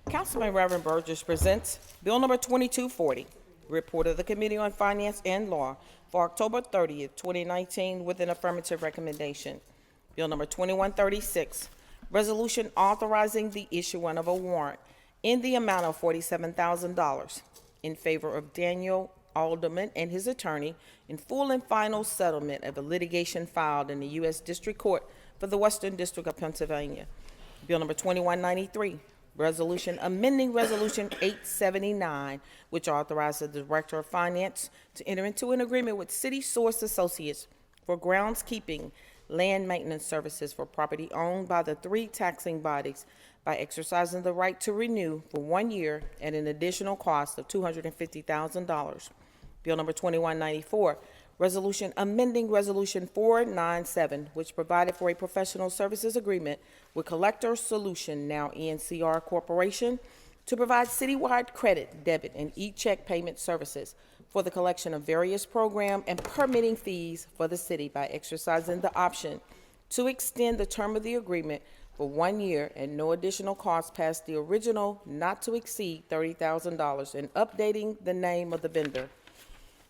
Councilman Reverend Burgess presents Bill number 2240, report of the Committee on Finance and Law for October 30th, 2019, with an affirmative recommendation. Bill number 2136, resolution authorizing the issuance of a warrant in the amount of $47,000 in favor of Daniel Alderman and his attorney in full and final settlement of a litigation filed in the U.S. District Court for the Western District of Pennsylvania. Bill number 2193, resolution amending Resolution 879, which authorizes the Director of Finance to enter into an agreement with City Source Associates for groundskeeping land maintenance services for property owned by the three taxing bodies by exercising the right to renew for 1 year at an additional cost of $250,000. Bill number 2194, resolution amending Resolution 497, which provided for a professional services agreement with Collector Solution, now ENCR Corporation, to provide citywide credit, debit, and e-check payment services for the collection of various program and permitting fees for the city by exercising the option to extend the term of the agreement for 1 year at no additional cost past the original not to exceed $30,000 and updating the name of the vendor.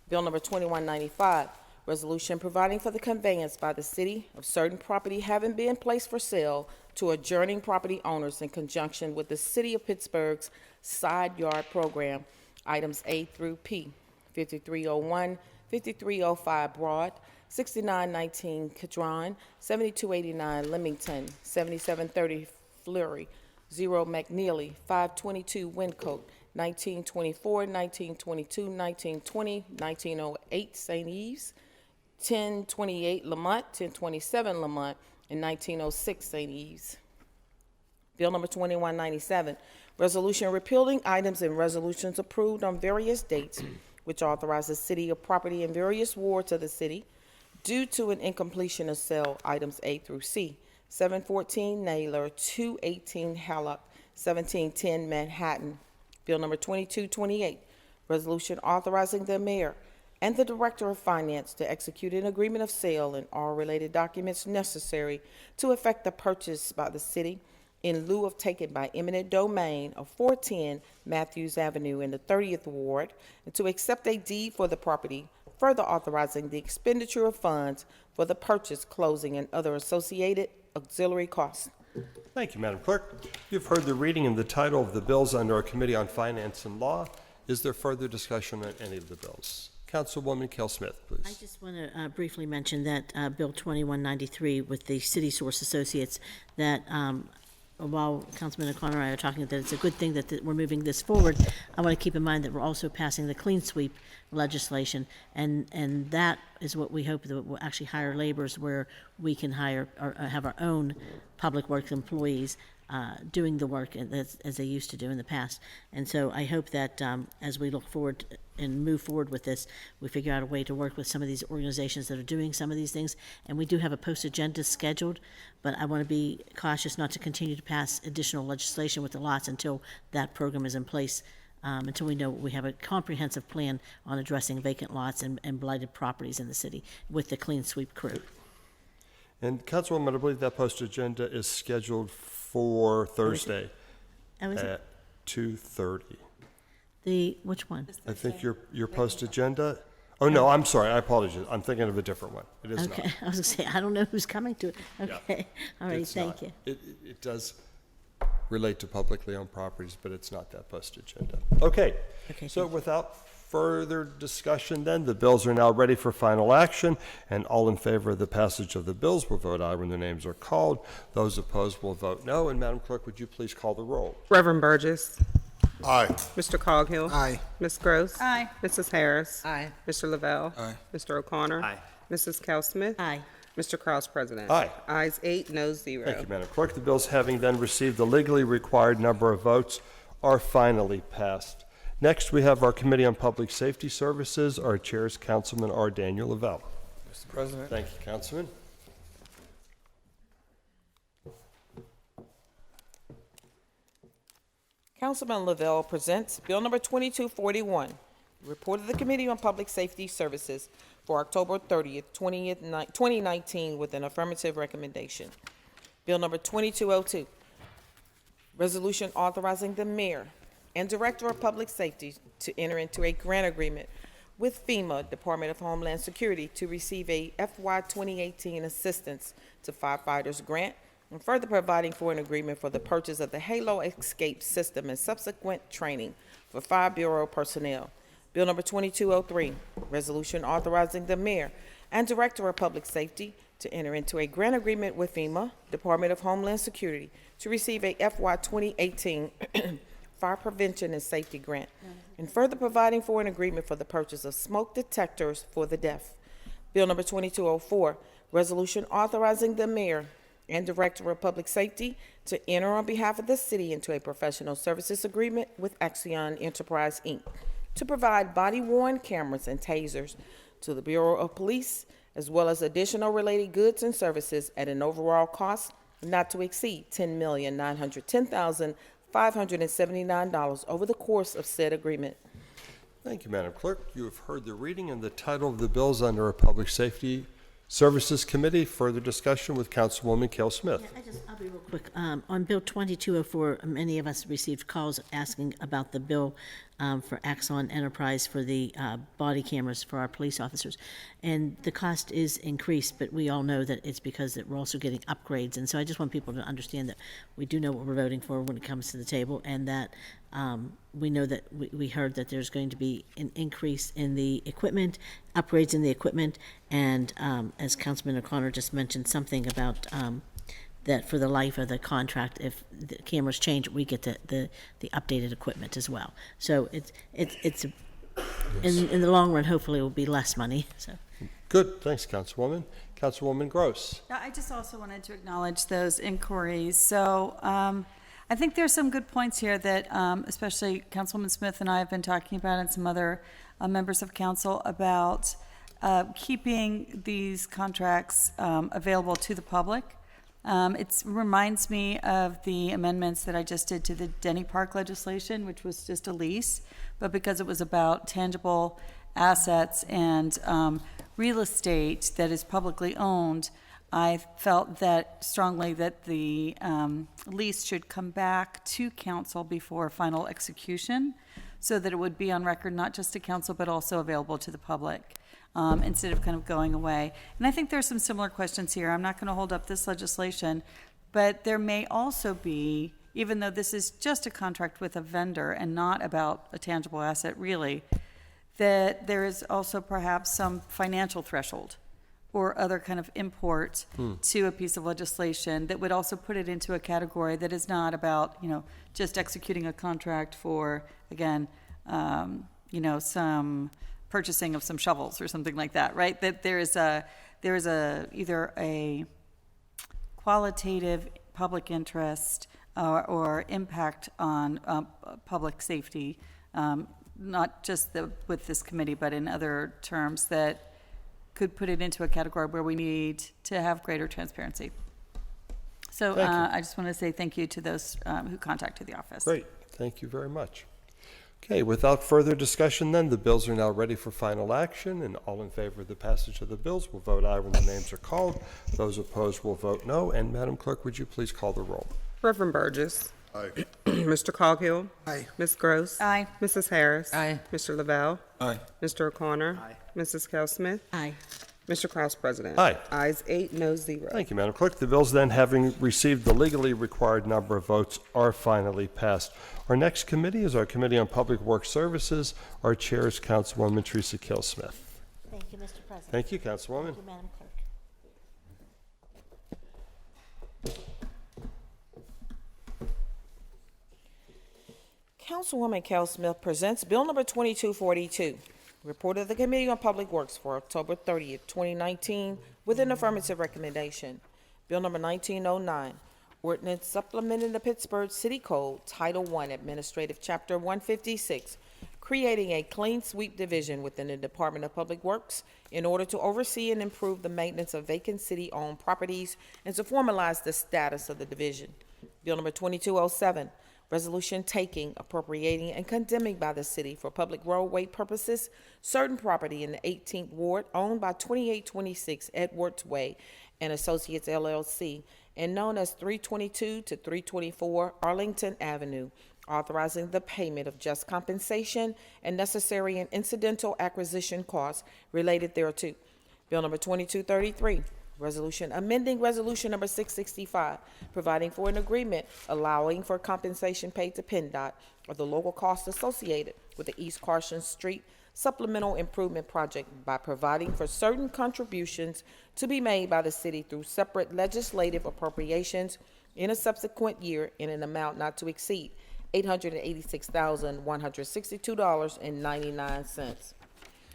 Bill number 2195, resolution providing for the conveyance by the city of certain property having been placed for sale to adjourning property owners in conjunction with the City of Pittsburgh's side yard program, items A through P. 5301, 5305 Broad, 6919 Cadron, 7289 Leamington, 7730 Fleury, 0 McNeely, 522 Wyncote, 1924, 1922, 1920, 1908 St. Eves, 1028 Lamont, 1027 Lamont, and 1906 St. Eves. Bill number 2197, resolution repealing items and resolutions approved on various dates, which authorizes city of property in various wards of the city due to an incompletion of sale, items A through C. 714 Naylor, 218 Hallock, 1710 Manhattan. Bill number 2228, resolution authorizing the mayor and the Director of Finance to execute an agreement of sale and all related documents necessary to effect the purchase by the city in lieu of taken by eminent domain of 410 Matthews Avenue in the 30th Ward, and to accept a deed for the property, further authorizing the expenditure of funds for the purchase, closing, and other associated auxiliary costs. Thank you, Madam Clerk. You've heard the reading and the title of the bills under our Committee on Finance and Law. Is there further discussion on any of the bills? Councilwoman Cale Smith, please. I just want to briefly mention that Bill 2193 with the City Source Associates, that while Councilman O'Connor and I are talking that it's a good thing that we're moving this forward, I want to keep in mind that we're also passing the clean sweep legislation, and that is what we hope that we'll actually hire laborers where we can hire or have our own public works employees doing the work as they used to do in the past. And so I hope that as we look forward and move forward with this, we figure out a way to work with some of these organizations that are doing some of these things. And we do have a post-agenda scheduled, but I want to be cautious not to continue to pass additional legislation with the lots until that program is in place, until we know we have a comprehensive plan on addressing vacant lots and blighted properties in the city with the clean sweep crew. And Councilwoman, I believe that post-agenda is scheduled for Thursday Oh, is it? 2:30. Which one? I think your post-agenda, oh, no, I'm sorry, I apologize. I'm thinking of a different one. It is not. Okay, I was gonna say, I don't know who's coming to it. Yeah. Okay, all right, It's thank not. you. It does relate to publicly owned properties, but it's not that post-agenda. Okay, so without further discussion then, the bills are now ready for final action, and all in favor of the passage of the bills will vote aye when their names are called. Those opposed will vote no, and Madam Clerk, would you please call the roll? Reverend Burgess. Aye. Mr. Coghill. Aye. Ms. Gross. Aye. Mrs. Harris. Aye. Mr. Lavelle. Aye. Mr. O'Connor. Aye. Mrs. Cal Smith. Aye. Mr. Kraus, President. Aye. Ayes 8, noes 0. Thank you, Madam Clerk. The bills, having then received the legally required number of votes, are finally passed. Next, we have our Committee on Public Safety Services. Our chair is Councilman R. Daniel Lavelle. Mr. President. Thank you, Councilman. Councilman Lavelle presents Bill Number 2241, Report of the Committee on Public Safety Services for October 30th, 2019, with an affirmative recommendation. Bill Number 2202, Resolution authorizing the mayor and Director of Public Safety to enter into a grant agreement with FEMA, Department of Homeland Security, to receive a FY 2018 Assistance to Firefighters grant, and further providing for an agreement for the purchase of the Halo Escape System and subsequent training for Fire Bureau personnel. Bill Number 2203, Resolution authorizing the mayor and Director of Public Safety to enter into a grant agreement with FEMA, Department of Homeland Security, to receive a FY 2018 Fire Prevention and Safety grant, and further providing for an agreement for the purchase of smoke detectors for the deaf. Bill Number 2204, Resolution authorizing the mayor and Director of Public Safety to enter on behalf of the city into a professional services agreement with Axion Enterprise, Inc. to provide body-worn cameras and tasers to the Bureau of Police, as well as additional related goods and services at an overall cost not to exceed $10,910,579 over the course of said agreement. Thank you, Madam Clerk. You have heard the reading and the title of the bills under a Public Safety Services Committee. Further discussion with Councilwoman Cal Smith. I'll be real quick. On Bill 2204, many of us received calls asking about the bill for Axon Enterprise for the body cameras for our police officers. And the cost is increased, but we all know that it's because that we're also getting upgrades. And so I just want people to understand that we do know what we're voting for when it comes to the table, and that we know that we heard that there's going to be an increase in the equipment, upgrades in the equipment, and as Councilman O'Connor just mentioned, something about that for the life of the contract, if the cameras change, we get the updated equipment as well. So it's in the long run, hopefully, it will be less money. So. Good. Thanks, Councilwoman. Councilwoman Gross. I just also wanted to acknowledge those inquiries. So I think there's some good points here that especially Councilwoman Smith and I have been talking about, and some other members of council, about keeping these contracts available to the public. It reminds me of the amendments that I just did to the Denny Park legislation, which was just a lease, but because it was about tangible assets and real estate that is publicly owned, I felt that strongly that the lease should come back to council before final execution, so that it would be on record not just to council but also available to the public. Instead of kind of going away. And I think there's some similar questions here. I'm not going to hold up this legislation, but there may also be, even though this is just a contract with a vendor and not about a tangible asset really, that there is also perhaps some financial threshold or other kind of import to a piece of legislation that would also put it into a category that is not about, just executing a contract for, again, some purchasing of some shovels or something like that, right? That there is either a qualitative public interest or impact on public safety, not just with this committee, but in other terms that could put it into a category where we need to have greater transparency. So I just want to say thank you to those who contacted the office. Great. Thank you very much. Okay, without further discussion then, the bills are now ready for final action, and all in favor of the passage of the bills will vote aye when the names are called. Those opposed will vote no. And Madam Clerk, would you please call the roll? Reverend Burgess. Aye. Mr. Coghill. Aye. Ms. Gross. Aye. Mrs. Harris. Aye. Mr. Lavelle. Aye. Mr. O'Connor. Mrs. Cal Smith. Aye. Mr. Kraus, President. Aye. Ayes 8, no 0. Thank you, Madam Clerk. The bills then, having received the legally required number of votes, are finally passed. Our next committee is our Committee on Public Works Services. Our chair is Councilwoman Teresa Cal Smith. Thank you, Mr. President. Thank you, Councilwoman. Thank you, Madam Clerk. Councilwoman Cal Smith presents Bill number 2242, report of the Committee on Public Works for October 30th, 2019, with an affirmative recommendation. Bill number 1909, ordinance supplementing the Pittsburgh City Code, Title I, Administrative Chapter 156, creating a clean sweep division within the Department of Public Works in order to oversee and improve the maintenance of vacant city-owned properties and to formalize the status of the division. Bill number 2207, resolution taking, appropriating, and condemning by the city for public roadway purposes certain property in the 18th Ward owned by 2826 Edwards Way and Associates LLC and known as 322 to 324 Arlington Avenue, authorizing the payment of just compensation and necessary and incidental acquisition costs related thereto. Bill number 2233, resolution amending resolution number 665, providing for an agreement allowing for compensation paid to PennDOT of the local costs associated with the East Carson Street Supplemental Improvement Project by providing for certain contributions to be made by the city through separate legislative appropriations in a subsequent year in an amount not to exceed $886,162.99.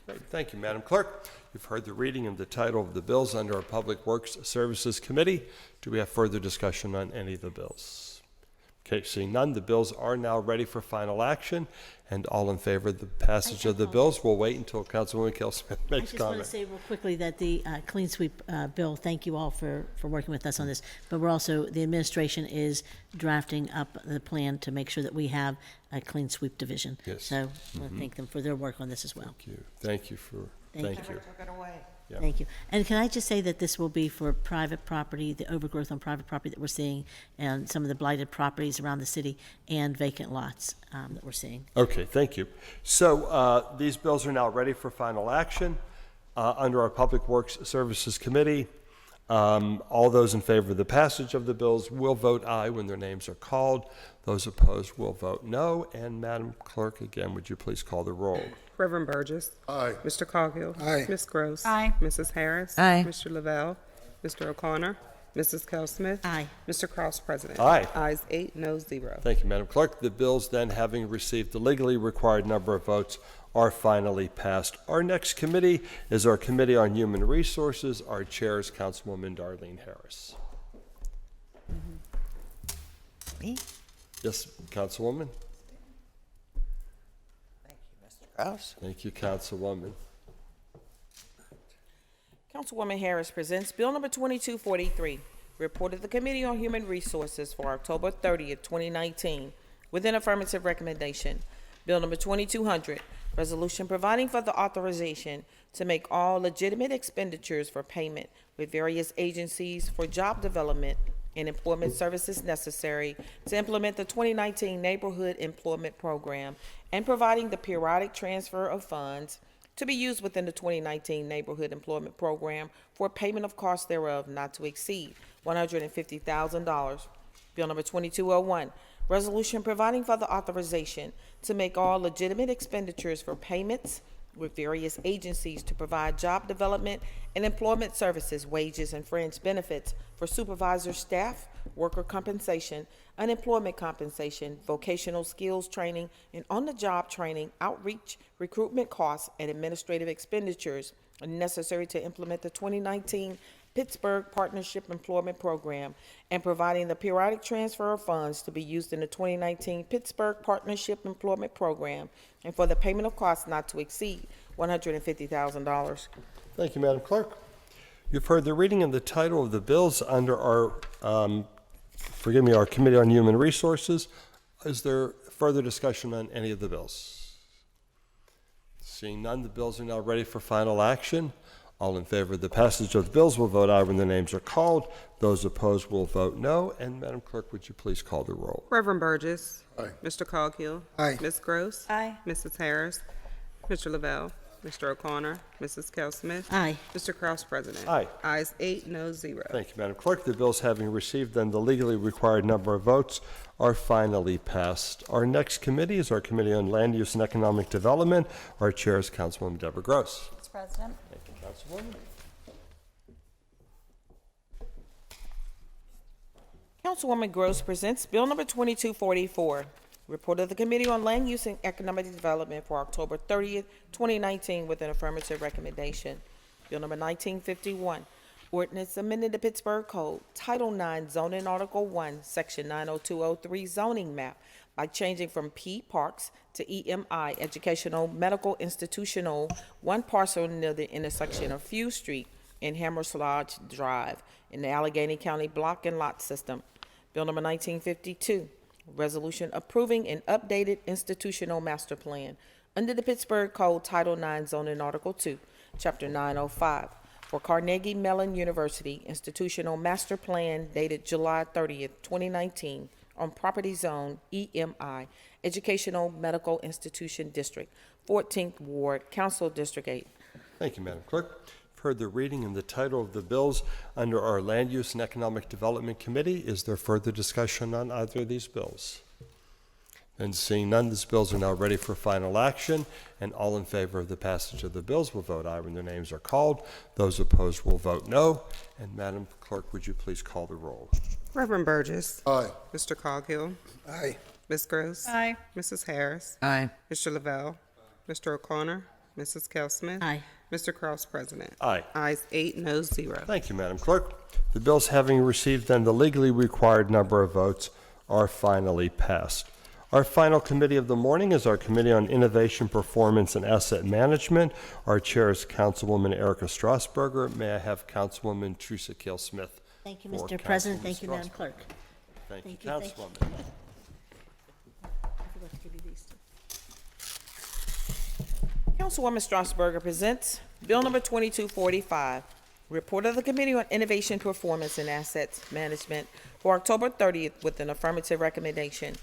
Great. Thank you, Madam Clerk. You've heard the reading and the title of the bills under our Public Works Services Committee. Do we have further discussion on any of the bills? Okay, seeing none, the bills are now ready for final action, and all in favor of the passage of the bills. We'll wait until Councilwoman Cal Smith I makes just want to comment. say real quickly that the clean sweep bill, thank you all for working with us on this, but we're also, the administration is drafting up the plan to make sure that we have a clean sweep division. Yes. So I want to thank them for their work on this as well. Thank you. Thank you for, Thank thank you. Yeah. Thank you. And can I just say that this will be for private property, the overgrowth on private property that we're seeing, and some of the blighted properties around the city, and vacant lots that we're seeing. Okay, thank you. So these bills are now ready for final action under our Public Works Services Committee. All those in favor of the passage of the bills will vote aye when their names are called. Those opposed will vote no. And Madam Clerk, again, would you please call the roll? Reverend Burgess. Aye. Mr. Coghill. Aye. Ms. Gross. Aye. Mrs. Harris. Aye. Mr. Lavelle. Mr. O'Connor. Mrs. Cal Smith. Aye. Mr. Kraus, President. Aye. Ayes 8, no 0. Thank you, Madam Clerk. The bills then, having received the legally required number of votes, are finally passed. Our next committee is our Committee on Human Resources. Our chair is Councilwoman Darlene Harris. Me? Yes, Councilwoman. Thank you, Mr. Kraus. Thank you, Councilwoman. Councilwoman Harris presents Bill number 2243, report of the Committee on Human Resources for October 30th, 2019, with an affirmative recommendation. Bill number 2200, resolution providing for the authorization to make all legitimate expenditures for payment with various agencies for job development and employment services necessary to implement the 2019 Neighborhood Employment Program and providing the periodic transfer of funds to be used within the 2019 Neighborhood Employment Program for payment of costs thereof not to exceed $150,000. Bill number 2201, resolution providing for the authorization to make all legitimate expenditures for payments with various agencies to provide job development and employment services, wages, and fringe benefits for supervisor staff, worker compensation, unemployment compensation, vocational skills training, and on-the-job training, outreach, recruitment costs, and administrative expenditures necessary to implement the 2019 Pittsburgh Partnership Employment Program and providing the periodic transfer of funds to be used in the 2019 Pittsburgh Partnership Employment Program and for the payment of costs not to exceed $150,000. Thank you, Madam Clerk. You've heard the reading and the title of the bills under our, our Committee on Human Resources. Is there further discussion on any of the bills? Seeing none, the bills are now ready for final action. All in favor of the passage of the bills will vote aye when the names are called. Those opposed will vote no. And Madam Clerk, would you please call the roll? Reverend Burgess. Aye. Mr. Coghill. Aye. Ms. Gross. Aye. Mrs. Harris. Mr. Lavelle. Mr. O'Connor. Mrs. Kell Smith. Aye. Mr. Kraus, President. Aye. Ayes 8, no 0. Thank you, Madam Clerk. The bills having received then the legally required number of votes are finally passed. Our next committee is our Committee on Land Use and Economic Development. Our chair is Councilwoman Deborah Gross. Mr. President. Thank you, Councilwoman. Councilwoman Gross presents Bill number 2244, report of the Committee on Land Use and Economic Development for October 30th, 2019, with an affirmative recommendation. Bill number 1951, ordinance amending the Pittsburgh Code, Title IX, Zoning Article 1, Section 90203 zoning map by changing from P Parks to EMI, Educational Medical Institutional, one parcel near the intersection of Few Street and Hammers Lodge Drive in the Allegheny County Block and Lot System. Bill number 1952, resolution approving an updated institutional master plan under the Pittsburgh Code, Title IX, Zoning Article 2, Chapter 905, for Carnegie Mellon University Institutional Master Plan dated July 30th, 2019, on Property Zone EMI, Educational Medical Institution District, 14th Ward, Council District 8. Thank you, Madam Clerk. Heard the reading and the title of the bills under our Land Use and Economic Development Committee. Is there further discussion on either of these bills? And seeing none, these bills are now ready for final action, and all in favor of the passage of the bills will vote aye when their names are called. Those opposed will vote no. And Madam Clerk, would you please call the roll? Reverend Burgess. Aye. Mr. Coghill. Aye. Ms. Gross. Aye. Mrs. Harris. Aye. Mr. Lavelle. Mr. O'Connor. Mrs. Kell Smith. Aye. Mr. Kraus, President. Aye. Ayes 8, no 0. Thank you, Madam Clerk. The bills having received then the legally required number of votes are finally passed. Our final committee of the morning is our Committee on Innovation, Performance, and Asset Management. Our chair is Councilwoman Erica Strasburger. May I have Councilwoman Teresa Kell Smith? Thank you, for Mr. President. Councilwoman Thank you, Madam Strasburger. Clerk. Thank you, Thank you, thank you. Councilwoman. I forgot to give you these two. Councilwoman Strasburger presents Bill number 2245, report of the Committee on Innovation, Performance, and Assets Management for October 30th with an affirmative recommendation.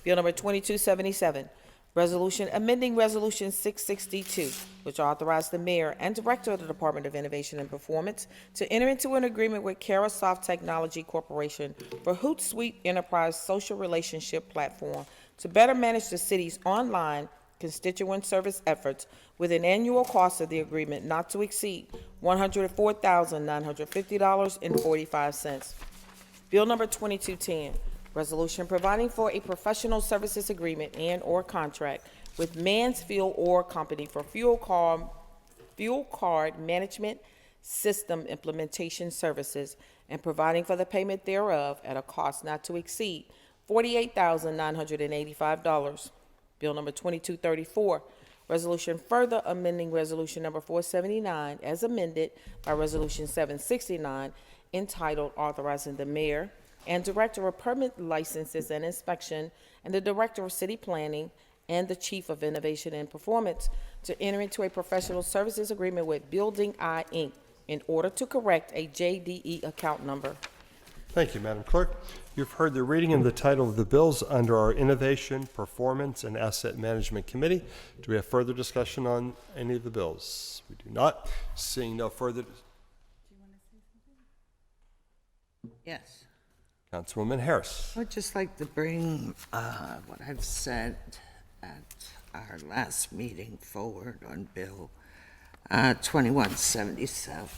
Bill number 2277, resolution amending Resolution 662, which authorized the mayor and director of the Department of Innovation and Performance to enter into an agreement with Carasoft Technology Corporation for Hootsuite Enterprise Social Relationship Platform to better manage the city's online constituent service efforts with an annual cost of the agreement not to exceed $104,950.45. Bill number 2210, resolution providing for a professional services agreement and/or contract with Mansfield Ore Company for fuel card management system implementation services and providing for the payment thereof at a cost not to exceed $48,985. Bill number 2234, resolution further amending resolution number 479 as amended by resolution 769 entitled authorizing the mayor and director of permit licenses and inspection and the director of city planning and the chief of innovation and performance to enter into a professional services agreement with Building I Inc. in order to correct a JDE account number. Thank you, Madam Clerk. You've heard the reading and the title of the bills under our Innovation, Performance, and Asset Management Committee. Do we have further discussion on any of the bills? We do not. Seeing no further. Yes. Councilwoman Harris. I would just like to bring what I've said at our last meeting forward on Bill 2177,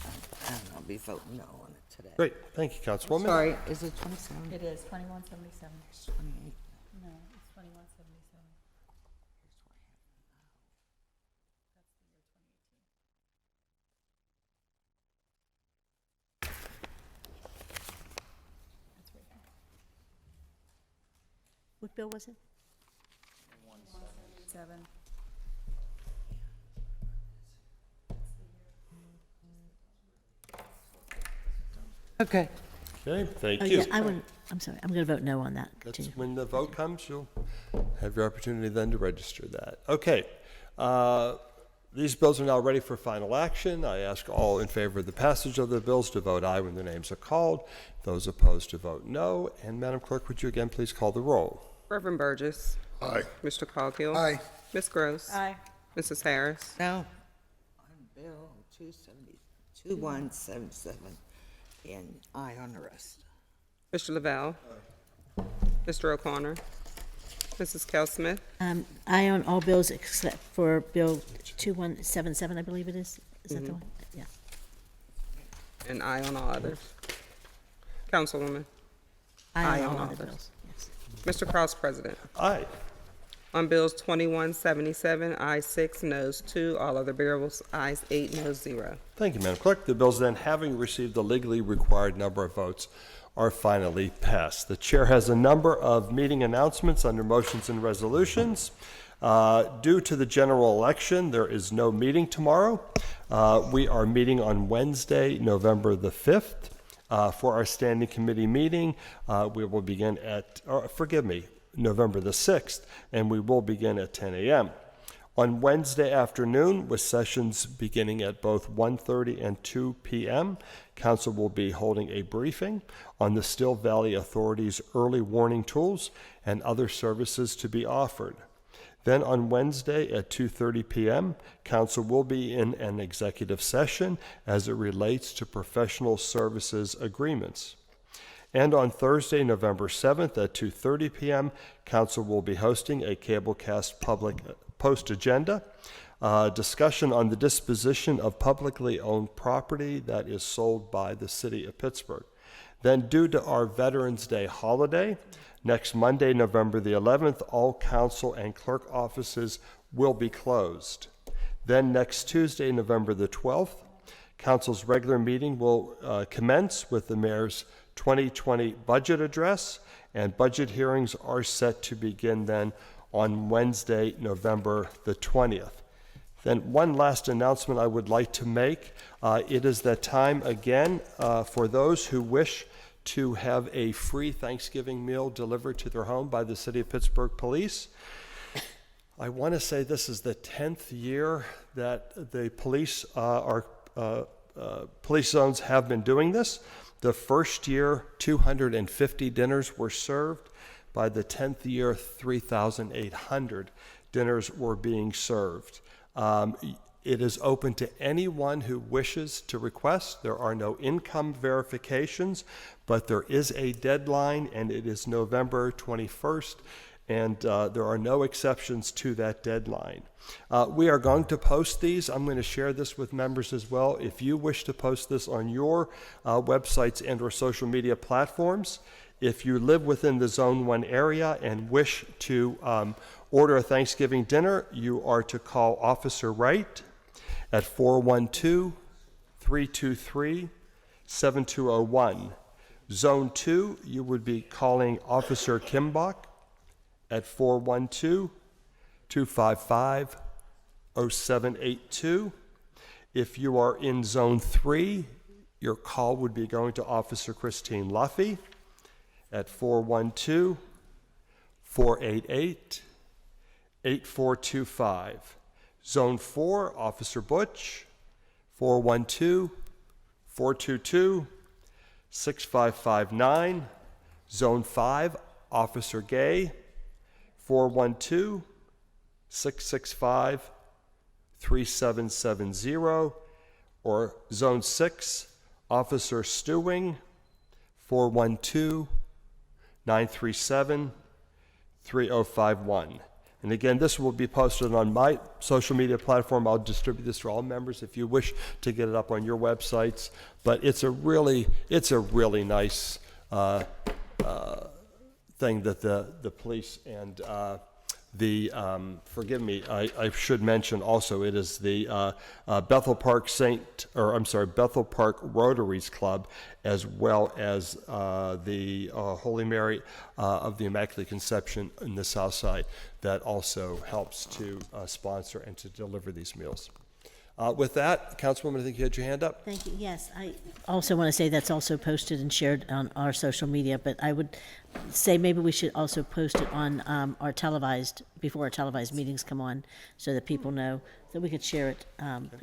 and I'll be voting no on it today. Great. Thank you, Councilwoman. Sorry, is it 27? It is 2177. It's 28. No, it's 2177. What bill was it? 7. Okay. Okay, thank Oh, you. yeah, I'm sorry, I'm going to vote no on that. That's Continue. when the vote comes, you'll have your opportunity then to register that. Okay. These bills are now ready for final action. I ask all in favor of the passage of the bills to vote aye when their names are called. Those opposed to vote no. And Madam Clerk, would you again please call the roll? Reverend Burgess. Aye. Mr. Coghill. Aye. Ms. Gross. Aye. Mrs. Harris. No. On Bill 2177, and aye on the rest. Mr. Lavelle. Mr. O'Connor. Mrs. Kell Smith. Aye on all bills except for Bill 2177, I believe it is. Is that the one? Yeah. And aye on all others. Councilwoman. Aye on on all all the others. bills. Yes. Mr. Cross, President. Aye. On bills 2177, ayes 6, noes 2. All other bills, ayes 8, noes 0. Thank you, Madam Clerk. The bills then, having received the legally required number of votes, are finally passed. The chair has a number of meeting announcements under motions and resolutions. Due to the general election, there is no meeting tomorrow. We are meeting on Wednesday, November the 5th. For our standing committee meeting, we will begin at, November the 6th, and we will begin at 10 a.m. On Wednesday afternoon, with sessions beginning at both 1:30 and 2 p.m., Council will be holding a briefing on the Still Valley Authority's early warning tools and other services to be offered. Then on Wednesday at 2:30 p.m., Council will be in an executive session as it relates to professional services agreements. And on Thursday, November 7th at 2:30 p.m., Council will be hosting a Cablecast public post agenda, discussion on the disposition of publicly owned property that is sold by the City of Pittsburgh. Then, due to our Veterans Day holiday, next Monday, November the 11th, all council and clerk offices will be closed. Then next Tuesday, November the 12th, council's regular meeting will commence with the mayor's 2020 budget address, and budget hearings are set to begin then on Wednesday, November the 20th. Then one last announcement I would like to make. It is that time again for those who wish to have a free Thanksgiving meal delivered to their home by the City of Pittsburgh Police. I want to say this is the 10th year that the police police zones have been doing this. The first year, 250 dinners were served. By the 10th year, 3,800 dinners were being served. It is open to anyone who wishes to request. There are no income verifications, but there is a deadline, and it is November 21st, and there are no exceptions to that deadline. We are going to post these. I'm going to share this with members as well. If you wish to post this on your websites and or social media platforms, if you live within the Zone 1 area and wish to order a Thanksgiving dinner, you are to call Officer Wright at 412-323-7201. Zone 2, you would be calling Officer Kimbach at 412-255-0782. If you are in Zone 3, your call would be going to Officer Christine Luffy at 412-488-8425. Zone 4, Officer Butch, 412-422-6559. Zone 5, Officer Gay, 412-665-3770. Or Zone 6, Officer Stewing, 412-937-3051. And again, this will be posted on my social media platform. I'll distribute this to all members if you wish to get it up on your websites. But it's a really nice thing that the police and I should mention also, it is the Bethel Park Bethel Park Rotaries Club, as well as the Holy Mary of the Immaculate Conception in the South Side, that also helps to sponsor and to deliver these meals. With that, Councilwoman, I think you had your hand up. Thank you. Yes, I also want to say that's also posted and shared on our social media, but I would say maybe we should also post it on our televised, before our televised meetings come on, so that people know, that we could share it,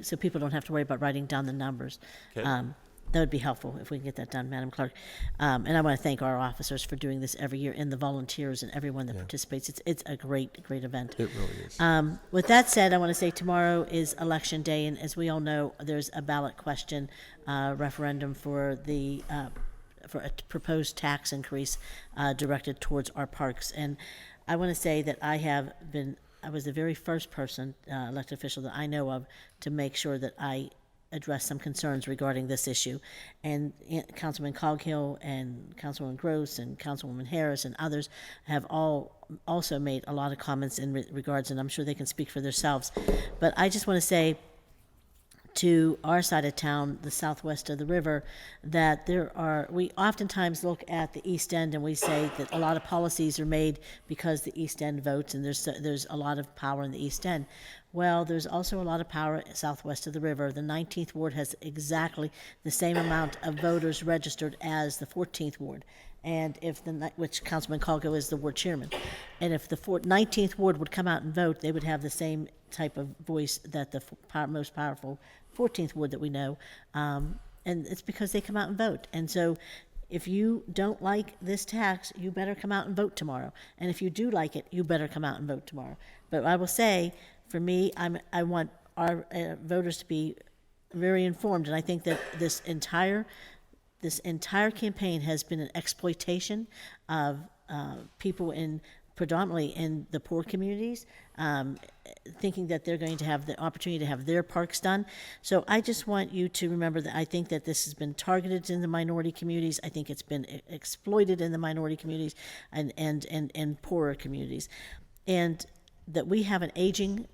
so people don't have to worry about writing down the numbers. Okay. That would be helpful if we can get that done, Madam Clerk. And I want to thank our officers for doing this every year, and the volunteers and everyone that participates. It's a great event. It really is. With that said, I want to say tomorrow is Election Day, and as we all know, there's a ballot question referendum for the for a proposed tax increase directed towards our parks. And I want to say that I was the very first person, elected official that I know of, to make sure that I address some concerns regarding this issue. And Councilman Coghill and Councilwoman Gross and Councilwoman Harris and others have all also made a lot of comments in regards, and I'm sure they can speak for themselves. But I just want to say to our side of town, the southwest of the river, that we oftentimes look at the East End and we say that a lot of policies are made because the East End votes, and there's a lot of power in the East End. Well, there's also a lot of power southwest of the river. The 19th Ward has exactly the same amount of voters registered as the 14th Ward, and which Councilman Colgo is the ward chairman. And if the 19th Ward would come out and vote, they would have the same type of voice that the most powerful 14th Ward that we know, and it's because they come out and vote. And so if you don't like this tax, you better come out and vote tomorrow. And if you do like it, you better come out and vote tomorrow. But I will say, for me, I want our voters to be very informed, and I think that this entire campaign has been an exploitation of people predominantly in the poor communities, thinking that they're going to have the opportunity to have their parks done. So I just want you to remember that I think that this has been targeted in the minority communities. I think it's been exploited in the minority communities and poorer communities. And that we have an aging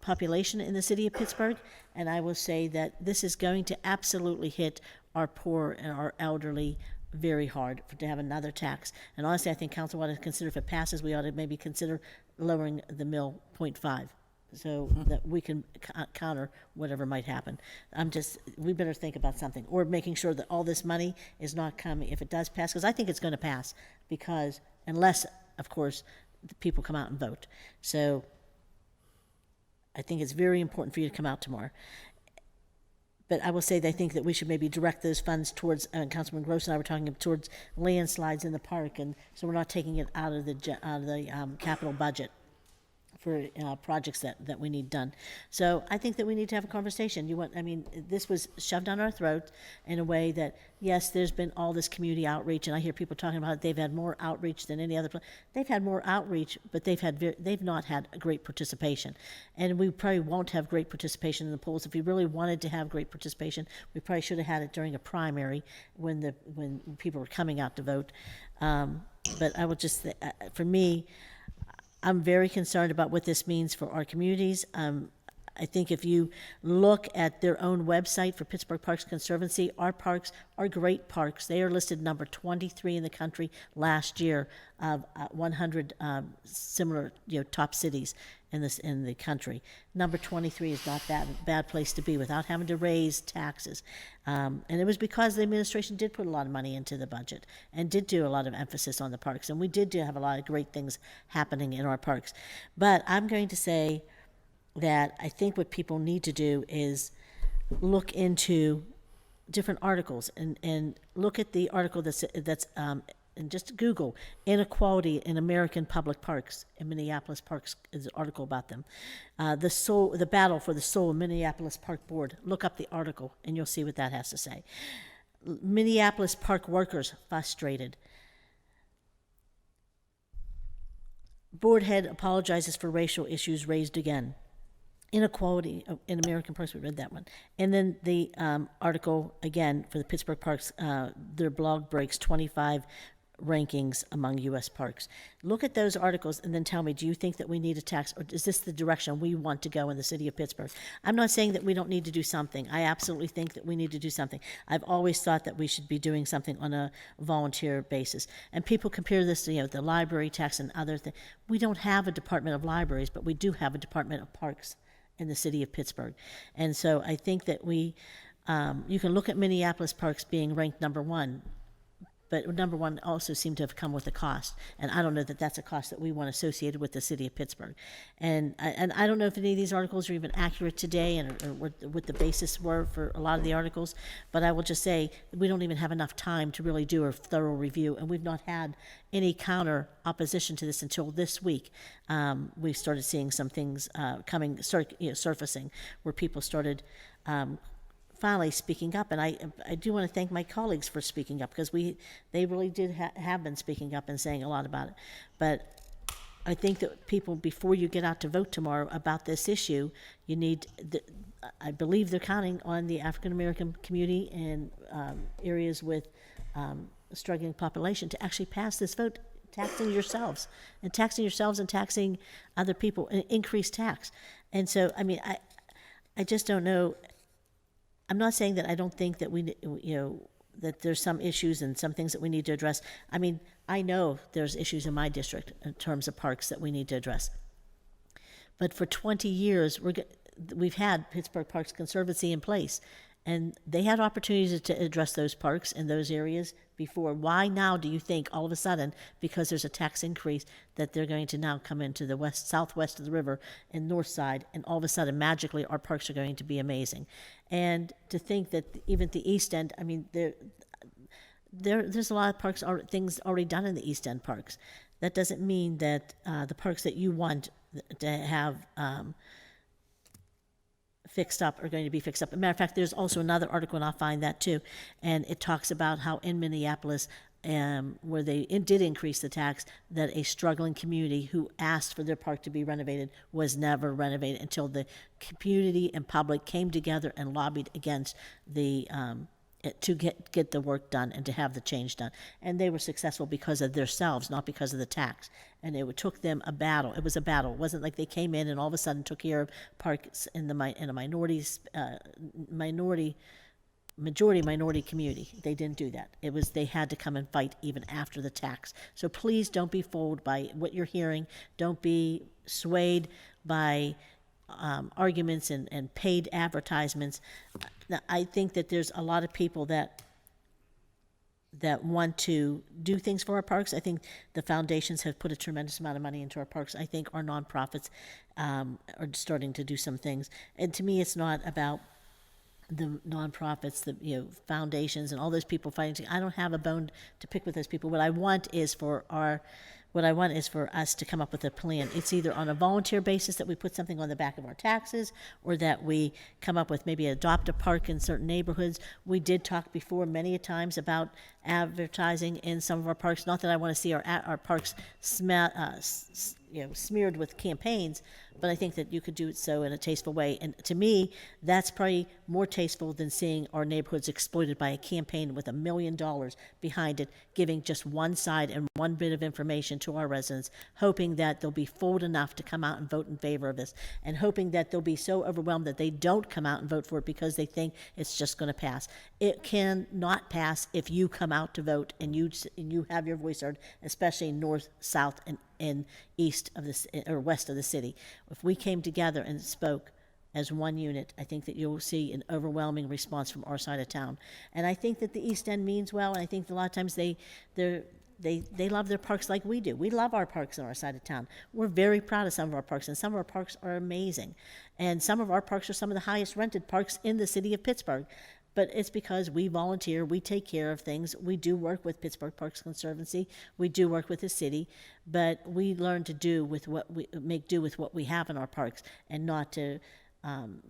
population in the city of Pittsburgh, and I will say that this is going to absolutely hit our poor and our elderly very hard to have another tax. And honestly, I think council ought to consider, if it passes, we ought to maybe consider lowering the mill 0.5 so that we can counter whatever might happen. We better think about something, or making sure that all this money is not coming, if it does pass, because I think it's going to pass, because unless, of course, the people come out and vote. So I think it's very important for you to come out tomorrow. But I will say that I think that we should maybe direct those funds towards, Councilman Gross and I were talking towards landslides in the park, and so we're not taking it out of the capital budget for projects that we need done. So I think that we need to have a conversation. This was shoved down our throats in a way that, yes, there's been all this community outreach, and I hear people talking about they've had more outreach than any other place. They've had more outreach, but they've not had a great participation. And we probably won't have great participation in the polls. If we really wanted to have great participation, we probably should have had it during a primary when people were coming out to vote. But I would just, for me, I'm very concerned about what this means for our communities. I think if you look at their own website for Pittsburgh Parks Conservancy, our parks are great parks. They are listed number 23 in the country last year of 100 similar top cities in the country. Number 23 is not that bad place to be without having to raise taxes. And it was because the administration did put a lot of money into the budget and did do a lot of emphasis on the parks. And we did have a lot of great things happening in our parks. But I'm going to say that I think what people need to do is look into different articles and look at the article that's and just Google inequality in American public parks. In Minneapolis Parks is an article about them. The battle for the soul of Minneapolis Park Board. Look up the article and you'll see what that has to say. Minneapolis park workers frustrated. Board head apologizes for racial issues raised again. Inequality in American parks, we read that one. And then the article, again, for the Pittsburgh Parks, their blog breaks 25 rankings among U.S. parks. Look at those articles and then tell me, do you think that we need a tax, or is this the direction we want to go in the city of Pittsburgh? I'm not saying that we don't need to do something. I absolutely think that we need to do something. I've always thought that we should be doing something on a volunteer basis. And people compare this to, the library tax and other things. We don't have a Department of Libraries, but we do have a Department of Parks in the city of Pittsburgh. And so I think that you can look at Minneapolis parks being ranked number one, but number one also seemed to have come with a cost. And I don't know that that's a cost that we want associated with the city of Pittsburgh. And I don't know if any of these articles are even accurate today or what the basis were for a lot of the articles, but I will just say we don't even have enough time to really do a thorough review, and we've not had any counter opposition to this until this week. We've started seeing some things surfacing where people started finally speaking up, and I do want to thank my colleagues for speaking up, because they really did have been speaking up and saying a lot about it. But I think that people, before you get out to vote tomorrow about this issue, you need, I believe they're counting on the African American community and areas with a struggling population to actually pass this vote, taxing yourselves and taxing other people, an increased tax. And so, I mean, I just don't know. I'm not saying that I don't think that that there's some issues and some things that we need to address. I mean, I know there's issues in my district in terms of parks that we need to address. But for 20 years, we've had Pittsburgh Parks Conservancy in place, and they had opportunities to address those parks in those areas before. Why now do you think all of a sudden, because there's a tax increase, that they're going to now come into the southwest of the river and north side, and all of a sudden magically our parks are going to be amazing? And to think that even at the East End, I mean, there's a lot of things already done in the East End parks. That doesn't mean that the parks that you want to have fixed up are going to be fixed up. As a matter of fact, there's also another article, and I'll find that too, and it talks about how in Minneapolis, where they did increase the tax, that a struggling community who asked for their park to be renovated was never renovated until the community and public came together and lobbied against to get the work done and to have the change done. And they were successful because of themselves, not because of the tax. And it took them a battle. It was a battle. It wasn't like they came in and all of a sudden took care of parks in a majority community. They didn't do that. They had to come and fight even after the tax. So please don't be fooled by what you're hearing. Don't be swayed by arguments and paid advertisements. Now, I think that there's a lot of people that want to do things for our parks. I think the foundations have put a tremendous amount of money into our parks. I think our nonprofits are starting to do some things. And to me, it's not about the nonprofits, the foundations, and all those people fighting. I don't have a bone to pick with those people. What I want is for us to come up with a plan. It's either on a volunteer basis that we put something on the back of our taxes, or that we come up with maybe adopt a park in certain neighborhoods. We did talk before many a times about advertising in some of our parks. Not that I want to see our parks smeared with campaigns, but I think that you could do it so in a tasteful way. And to me, that's probably more tasteful than seeing our neighborhoods exploited by a campaign with $1 million behind it, giving just one side and one bit of information to our residents, hoping that they'll be fooled enough to come out and vote in favor of this, and hoping that they'll be so overwhelmed that they don't come out and vote for it because they think it's just going to pass. It can not pass if you come out to vote and you have your voice heard, especially north, south, and east of or west of the city. If we came together and spoke as one unit, I think that you'll see an overwhelming response from our side of town. And I think that the East End means well, and I think that a lot of times they love their parks like we do. We love our parks on our side of town. We're very proud of some of our parks, and some of our parks are amazing. And some of our parks are some of the highest rented parks in the city of Pittsburgh. But it's because we volunteer, we take care of things. We do work with Pittsburgh Parks Conservancy. We do work with the city, but we learn to make do with what we have in our parks, and not to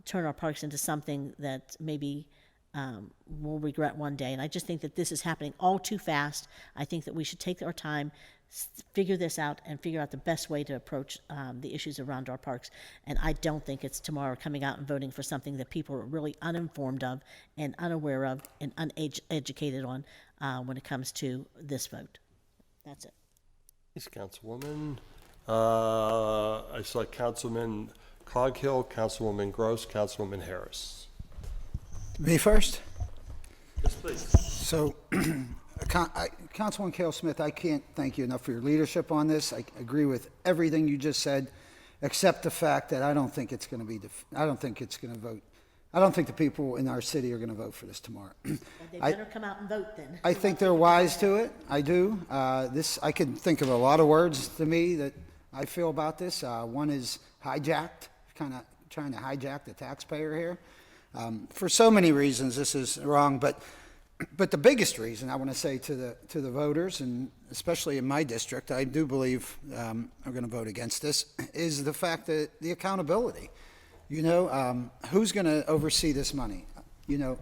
turn our parks into something that maybe we'll regret one day. And I just think that this is happening all too fast. I think that we should take our time, figure this out, and figure out the best way to approach the issues around our parks. And I don't think it's tomorrow coming out and voting for something that people are really uninformed of and unaware of and uneducated on when it comes to this vote. That's it. Thanks, Councilwoman. I saw Councilman Coghill, Councilwoman Gross, Councilwoman Harris. Me first? Yes, please. So, Councilwoman Cale Smith, I can't thank you enough for your leadership on this. I agree with everything you just said. accept the fact that I don't think it's going to be, I don't think it's going to vote. I don't think the people in our city are going to vote for this tomorrow. Well, they better come out and vote then. I think they're wise to it. I do. I can think of a lot of words to me that I feel about this. One is hijacked, kind of trying to hijack the taxpayer here. For so many reasons, this is wrong. But the biggest reason I want to say to the voters, and especially in my district, I do believe are going to vote against this, is the fact that the accountability. You know, who's going to oversee this money? You know,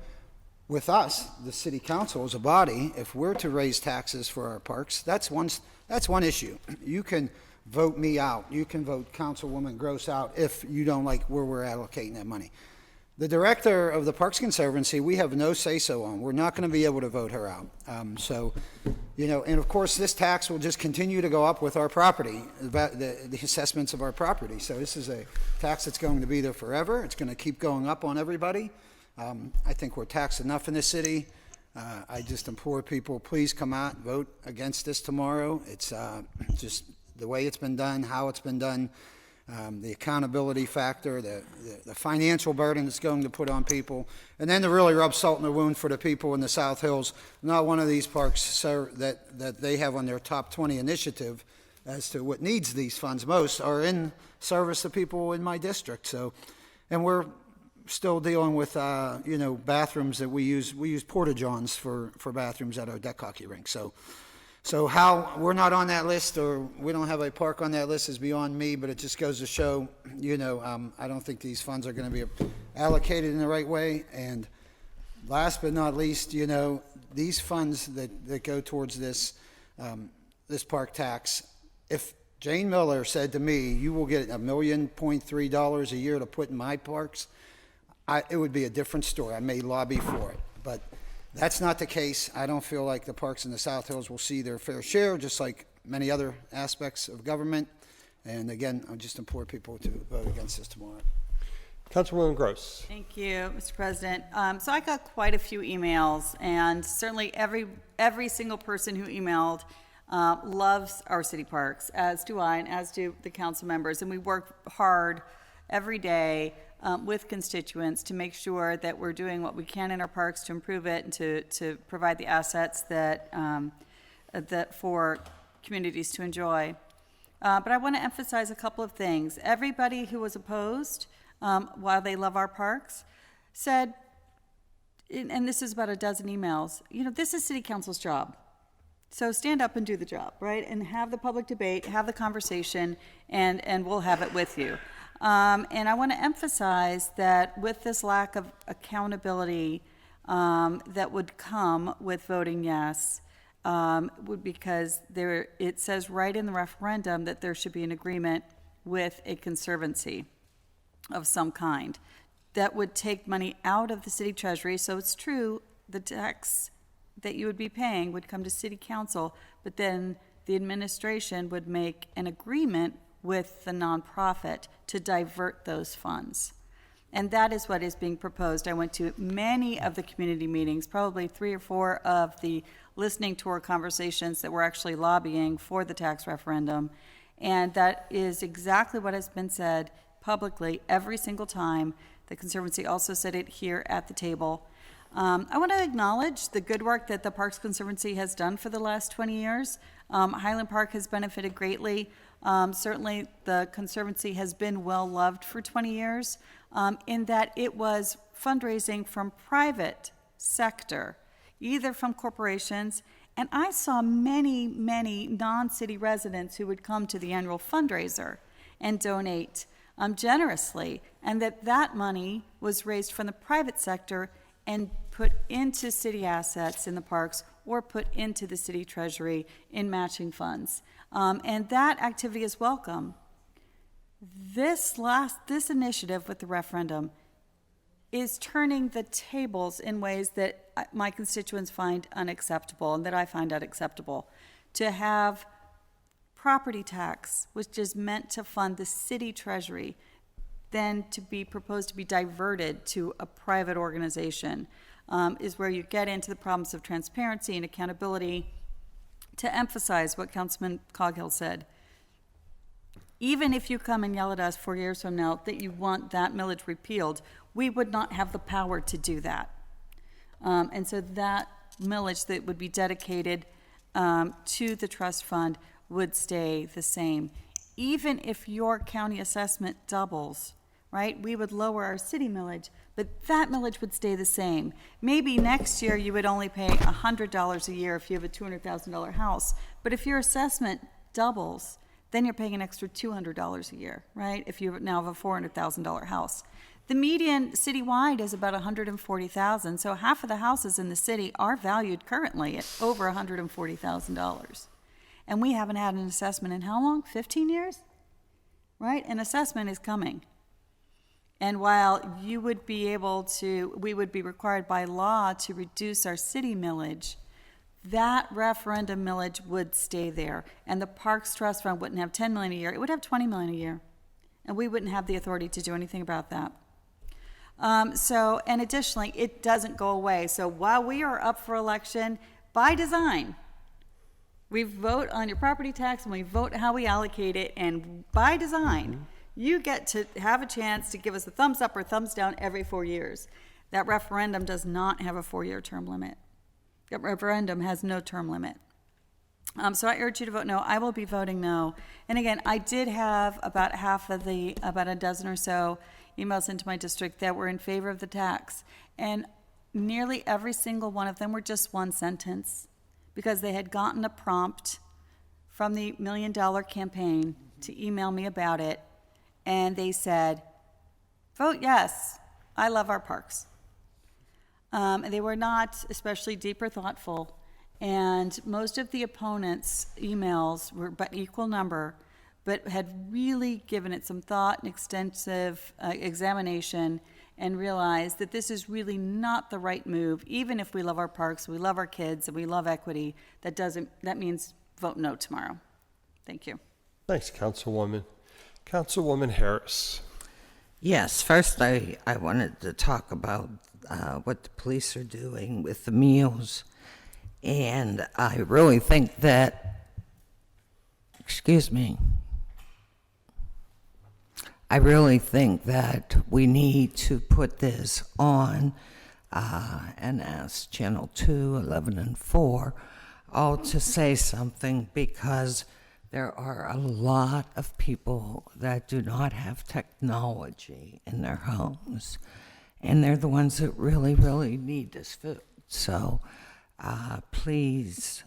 with us, the city council as a body, if we're to raise taxes for our parks, that's one issue. You can vote me out. You can vote Councilwoman Gross out if you don't like where we're allocating that money. The director of the Parks Conservancy, we have no say-so on. We're not going to be able to vote her out. So, you know, and of course, this tax will just continue to go up with our property, the assessments of our property. So this is a tax that's going to be there forever. It's going to keep going up on everybody. I think we're taxed enough in this city. I just implore people, please come out, vote against this tomorrow. It's just the way it's been done, how it's been done. The accountability factor, the financial burden it's going to put on people, and then to really rub salt in the wound for the people in the South Hills. Not one of these parks that they have on their top 20 initiative as to what needs these funds most are in service to people in my district. So, and we're still dealing with you know, bathrooms that we use porta-johns for bathrooms at our deck hockey rink. So how we're not on that list, or we don't have a park on that list, is beyond me, but it just goes to show, you know, I don't think these funds are going to be allocated in the right way. And last but not least, you know, these funds that go towards this park tax, if Jane Miller said to me, you will get $1.3 million a year to put in my parks, it would be a different story. I may lobby for it, but that's not the case. I don't feel like the parks in the South Hills will see their fair share, just like many other aspects of government. And again, I just implore people to vote against this tomorrow. Councilwoman Gross. Thank you, Mr. President. So I got quite a few emails, and certainly every single person who emailed loves our city parks, as do I, and as do the council members. And we work hard every day with constituents to make sure that we're doing what we can in our parks to improve it and to provide the assets that for communities to enjoy. But I want to emphasize a couple of things. Everybody who was opposed, while they love our parks, said, and this is about a dozen emails, you know, this is city council's job. So stand up and do the job, right? And have the public debate, have the conversation, and we'll have it with you. And I want to emphasize that with this lack of accountability that would come with voting yes, because it says right in the referendum that there should be an agreement with a conservancy of some kind that would take money out of the city treasury. So it's true, the tax that you would be paying would come to city council, but then the administration would make an agreement with the nonprofit to divert those funds. And that is what is being proposed. I went to many of the community meetings, probably 3 or 4 of the listening tour conversations that were actually lobbying for the tax referendum. And that is exactly what has been said publicly every single time. The Conservancy also said it here at the table. I want to acknowledge the good work that the Parks Conservancy has done for the last 20 years. Highland Park has benefited greatly. Certainly, the Conservancy has been well loved for 20 years in that it was fundraising from private sector, either from corporations, and I saw many, many non-city residents who would come to the annual fundraiser and donate generously, and that money was raised from the private sector and put into city assets in the parks or put into the city treasury in matching funds. And that activity is welcome. This initiative with the referendum is turning the tables in ways that my constituents find unacceptable and that I find unacceptable. To have property tax, which is meant to fund the city treasury, then to be proposed to be diverted to a private organization is where you get into the problems of transparency and accountability. To emphasize what Councilman Coghill said, Even if you come and yell at us 4 years from now that you want that millage repealed, we would not have the power to do that. And so that millage that would be dedicated to the trust fund would stay the same. Even if your county assessment doubles, right, we would lower our city millage, but that millage would stay the same. Maybe next year you would only pay $100 a year if you have a $200,000 house, but if your assessment doubles, then you're paying an extra $200 a year, right, if you now have a $400,000 house. The median citywide is about $140,000, so half of the houses in the city are valued currently at over $140,000. And we haven't had an assessment in how long? 15 years? Right? An assessment is coming. And while you would be able to, we would be required by law to reduce our city millage, that referendum millage would stay there. And the Parks Trust Fund wouldn't have $10 million a year, it would have $20 million a year. And we wouldn't have the authority to do anything about that. And additionally, it doesn't go away. So while we are up for election, by design, we vote on your property tax and we vote how we allocate it, and by design, you get to have a chance to give us a thumbs up or thumbs down every 4 years. That referendum does not have a 4-year term limit. That referendum has no term limit. So I urge you to vote no. I will be voting no. And again, I did have about about a dozen or so emails into my district that were in favor of the tax. And nearly every single one of them were just one sentence, because they had gotten a prompt from the $1 Million campaign to email me about it. And they said, vote yes, I love our parks. They were not especially deep or thoughtful. And most of the opponents' emails were but equal number, but had really given it some thought and extensive examination, and realized that this is really not the right move. Even if we love our parks, we love our kids, and we love equity, that means vote no tomorrow. Thank you. Thanks, Councilwoman. Councilwoman Harris. Yes, first I wanted to talk about what the police are doing with the meals. And I really think that, I really think that we need to put this on and ask Channel 2, 11, and 4 all to say something, because there are a lot of people that do not have technology in their homes, and they're the ones that really, really need this food. So please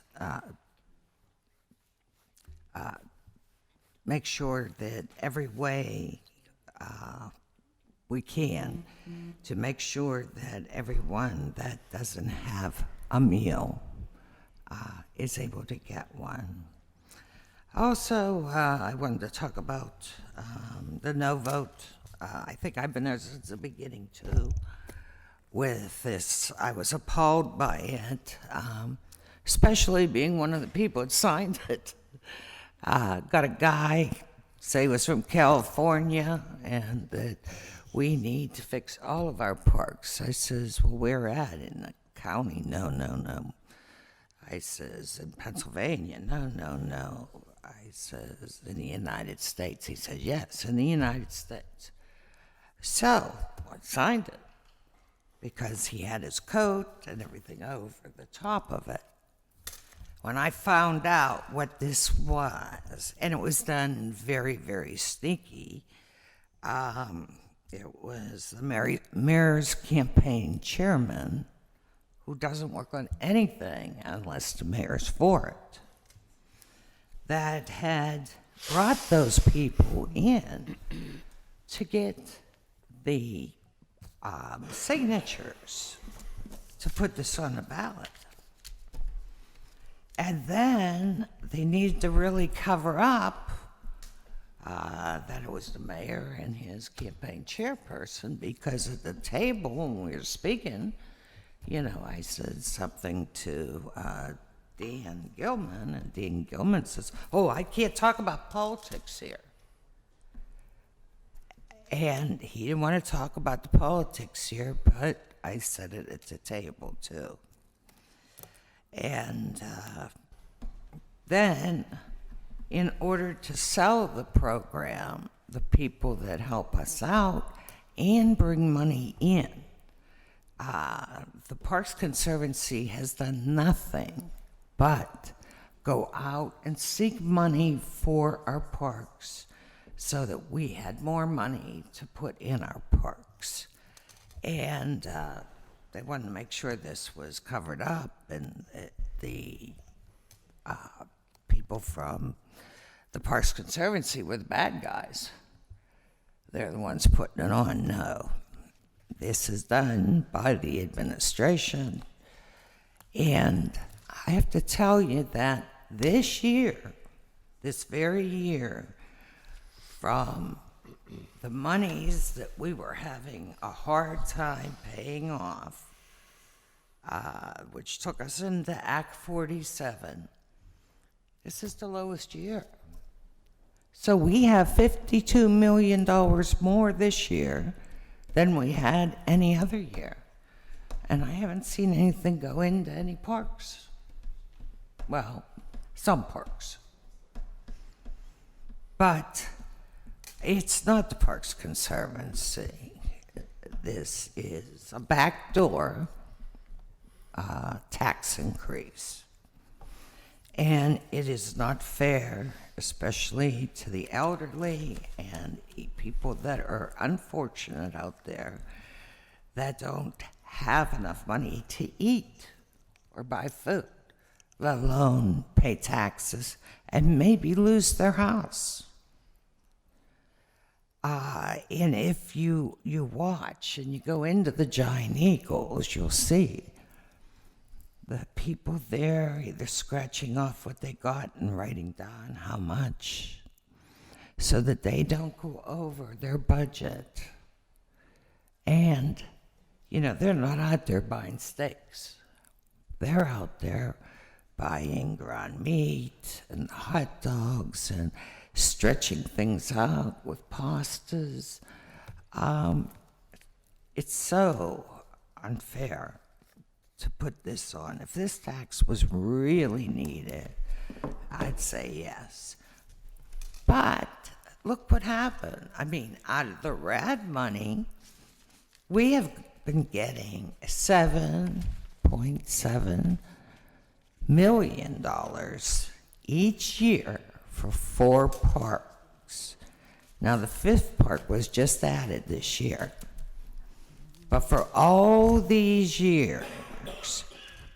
make sure that every way we can to make sure that everyone that doesn't have a meal is able to get one. Also, I wanted to talk about the no vote. I think I've been there since the beginning too with this. I was appalled by it, especially being one of the people that signed it. Got a guy say he was from California and that we need to fix all of our parks. I says, well, where at? In the county? No. I says, in Pennsylvania? No. I says, in the United States? He said, yes, in the United States. So I signed it because he had his coat and everything over the top of it. When I found out what this was, and it was done very, very sneaky, it was the mayor's campaign chairman, who doesn't work on anything unless the mayor's for it, that had brought those people in to get the signatures to put this on the ballot. And then they needed to really cover up that it was the mayor and his campaign chairperson, because at the table when we were speaking, I said something to Dan Gilman, and Dan Gilman says, oh, I can't talk about politics here. And he didn't want to talk about the politics here, but I said it at the table too. And then in order to sell the program, the people that help us out and bring money in, the Parks Conservancy has done nothing but go out and seek money for our parks so that we had more money to put in our parks. And they wanted to make sure this was covered up, and the people from the Parks Conservancy were the bad guys. They're the ones putting it on. No, this is done by the administration. And I have to tell you that this year, this very year, from the monies that we were having a hard time paying off, which took us into Act 47, this is the lowest year. So we have $52 million more this year than we had any other year. And I haven't seen anything go into any parks. Well, some parks. But it's not the Parks Conservancy. This is a backdoor tax increase. And it is not fair, especially to the elderly and people that are unfortunate out there that don't have enough money to eat or buy food, let alone pay taxes and maybe lose their house. And if you watch and you go into the Giant Eagles, you'll see the people there either scratching off what they got and writing down how much so that they don't go over their budget. And, you know, they're not out there buying steaks. They're out there buying ground meat and hot dogs and stretching things out with pastas. It's so unfair to put this on. If this tax was really needed, I'd say yes. But look what happened. I mean, out of the RAD money, we have been getting $7.7 million each year for 4 parks. Now, the 5th park was just added this year. But for all these years,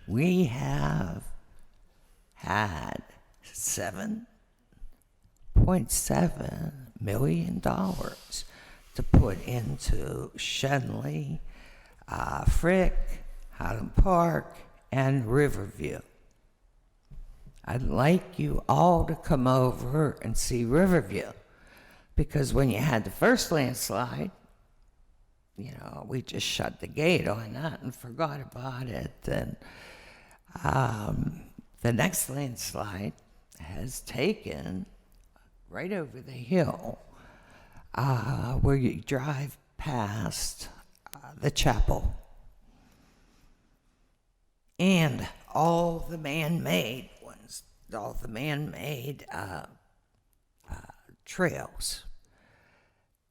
we have had $7.7 million to put into Shenley, Frick, Highland Park, and Riverview. I'd like you all to come over and see Riverview, because when you had the first landslide, you know, we just shut the gate on that and forgot about it. And the next landslide has taken right over the hill where you drive past the chapel. And all the man-made ones, all the man-made trails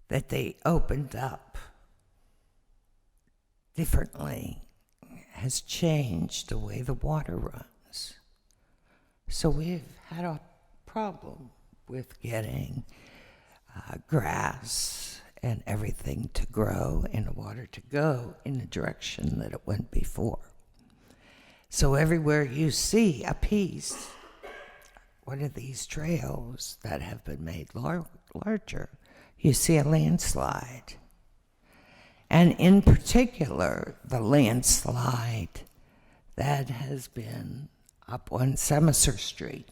that they opened up differently has changed the way the water runs. So we've had a problem with getting grass and everything to grow and the water to go in the direction that it went before. So everywhere you see a piece, one of these trails that have been made larger, you see a landslide. And in particular, the landslide that has been up on Semisser Street,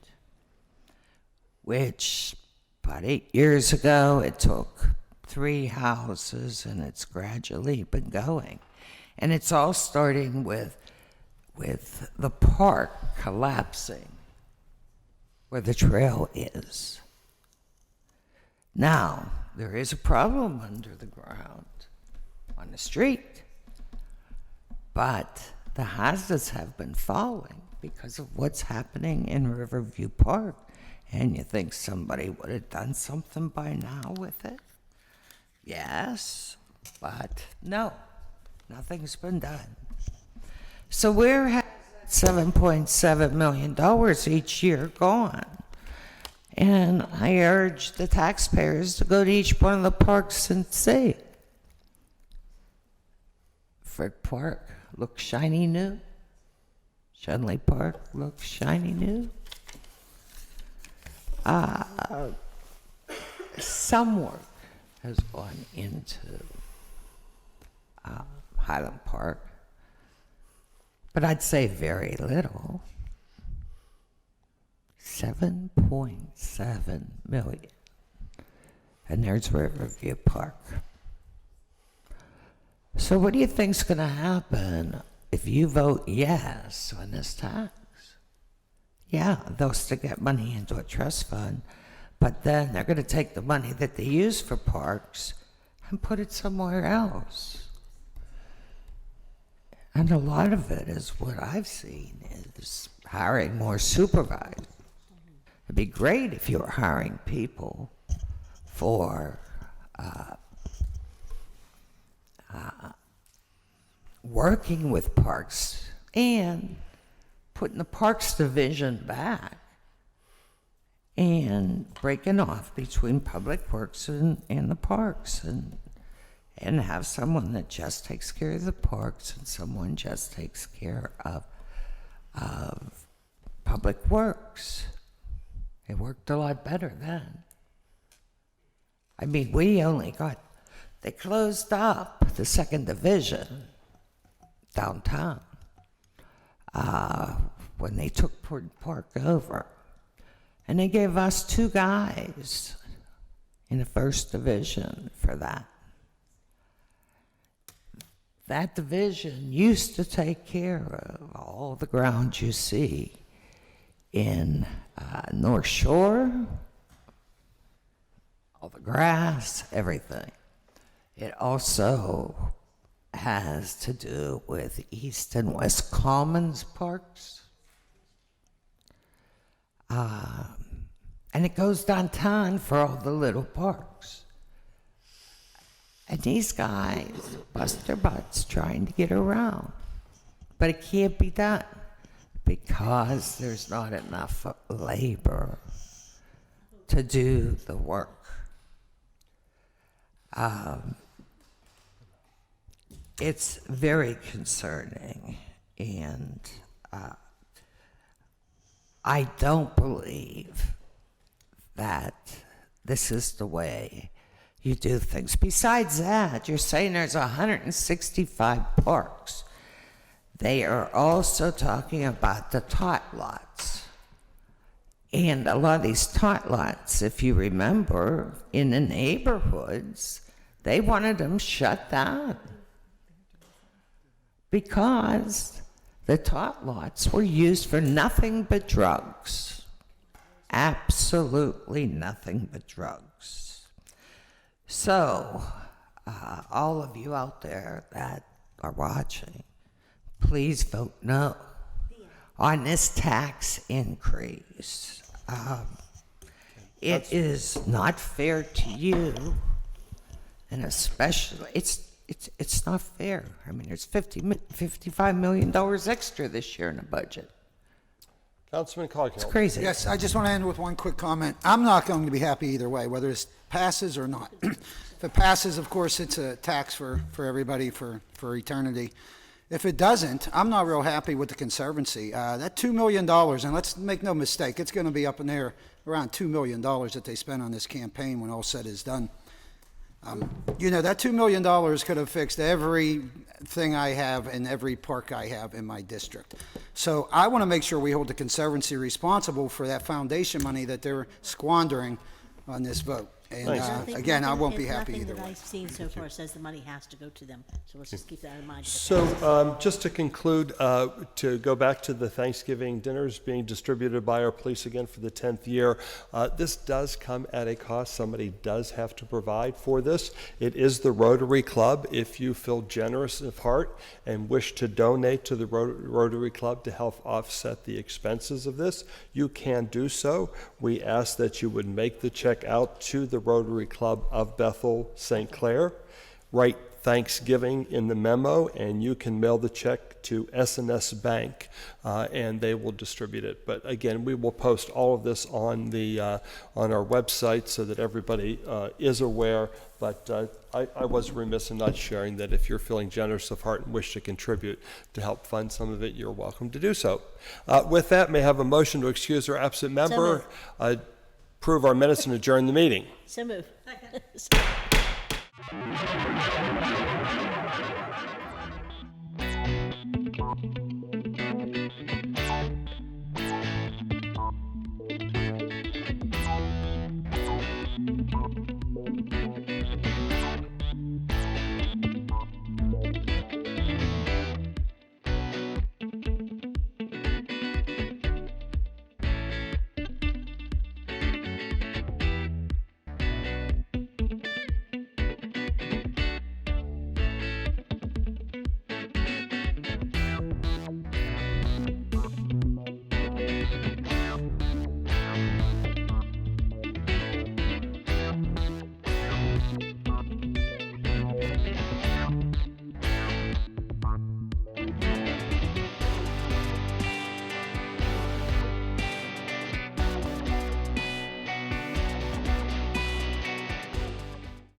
which about 8 years ago, it took 3 houses, and it's gradually been going. And it's all starting with the park collapsing where the trail is. Now, there is a problem under the ground on the street, but the houses have been falling because of what's happening in Riverview Park And you think somebody would have done something by now with it? Yes, but no, nothing's been done. So where has $7.7 million each year gone? And I urge the taxpayers to go to each one of the parks and see. Frick Park looks shiny new. Shenley Park looks shiny new. Some work has gone into Highland Park, but I'd say very little. 7.7 million. And there's Riverview Park. So what do you think's going to happen if you vote yes on this tax? Yeah, they'll still get money into a trust fund, but then they're going to take the money that they use for parks and put it somewhere else. And a lot of it is what I've seen is hiring more supervisors. It'd be great if you were hiring people for working with parks and putting the parks division back and breaking off between public works and the parks and have someone that just takes care of the parks and someone just takes care of public works. It worked a lot better then. I mean, they closed up the second division downtown when they took Port Park over. And they gave us 2 guys in the first division for that. That division used to take care of all the ground you see in North Shore, all the grass, everything. It also has to do with East and West Commons parks. And it goes downtown for all the little parks. And these guys bust their butts trying to get around. But it can't be done because there's not enough labor to do the work. It's very concerning, and I don't believe that this is the way you do things. Besides that, you're saying there's 165 parks. They are also talking about the tot lots. And a lot of these tot lots, if you remember, in the neighborhoods, they wanted them shut down because the tot lots were used for nothing but drugs. Absolutely nothing but drugs. So, all of you out there that are watching, please vote no on this tax increase. It is not fair to you, and especially, it's not fair. I mean, there's $55 million extra this year in the budget. Councilman Coghill. It's crazy. Yes, I just want to end with one quick comment. I'm not going to be happy either way, whether it passes or not. If it passes, of course, it's a tax for everybody for eternity. If it doesn't, I'm not real happy with the Conservancy. That $2 million, and let's make no mistake, it's going to be up in there around $2 million that they spent on this campaign when all said is done. That $2 million could have fixed everything I have and every park I have in my district. So I want to make sure we hold the Conservancy responsible for that foundation money that they're squandering on this vote. And Thanks. again, I won't be happy Nothing either that way. I've seen so far says the money has to go to them, so let's just keep that in mind. So just to conclude, to go back to the Thanksgiving dinners being distributed by our police again for the 10th year, this does come at a cost. Somebody does have to provide for this. It is the Rotary Club. If you feel generous of heart and wish to donate to the Rotary Club to help offset the expenses of this, you can do so. We ask that you would make the check out to the Rotary Club of Bethel, St. Clair. Write Thanksgiving in the memo, and you can mail the check to S&S Bank, and they will distribute it. But again, we will post all of this on our website so that everybody is aware. But I was remiss in not sharing that if you're feeling generous of heart and wish to contribute to help fund some of it, you're welcome to do so. With that, may I have a motion to excuse our absent member, approve our minutes, and adjourn the meeting? So move.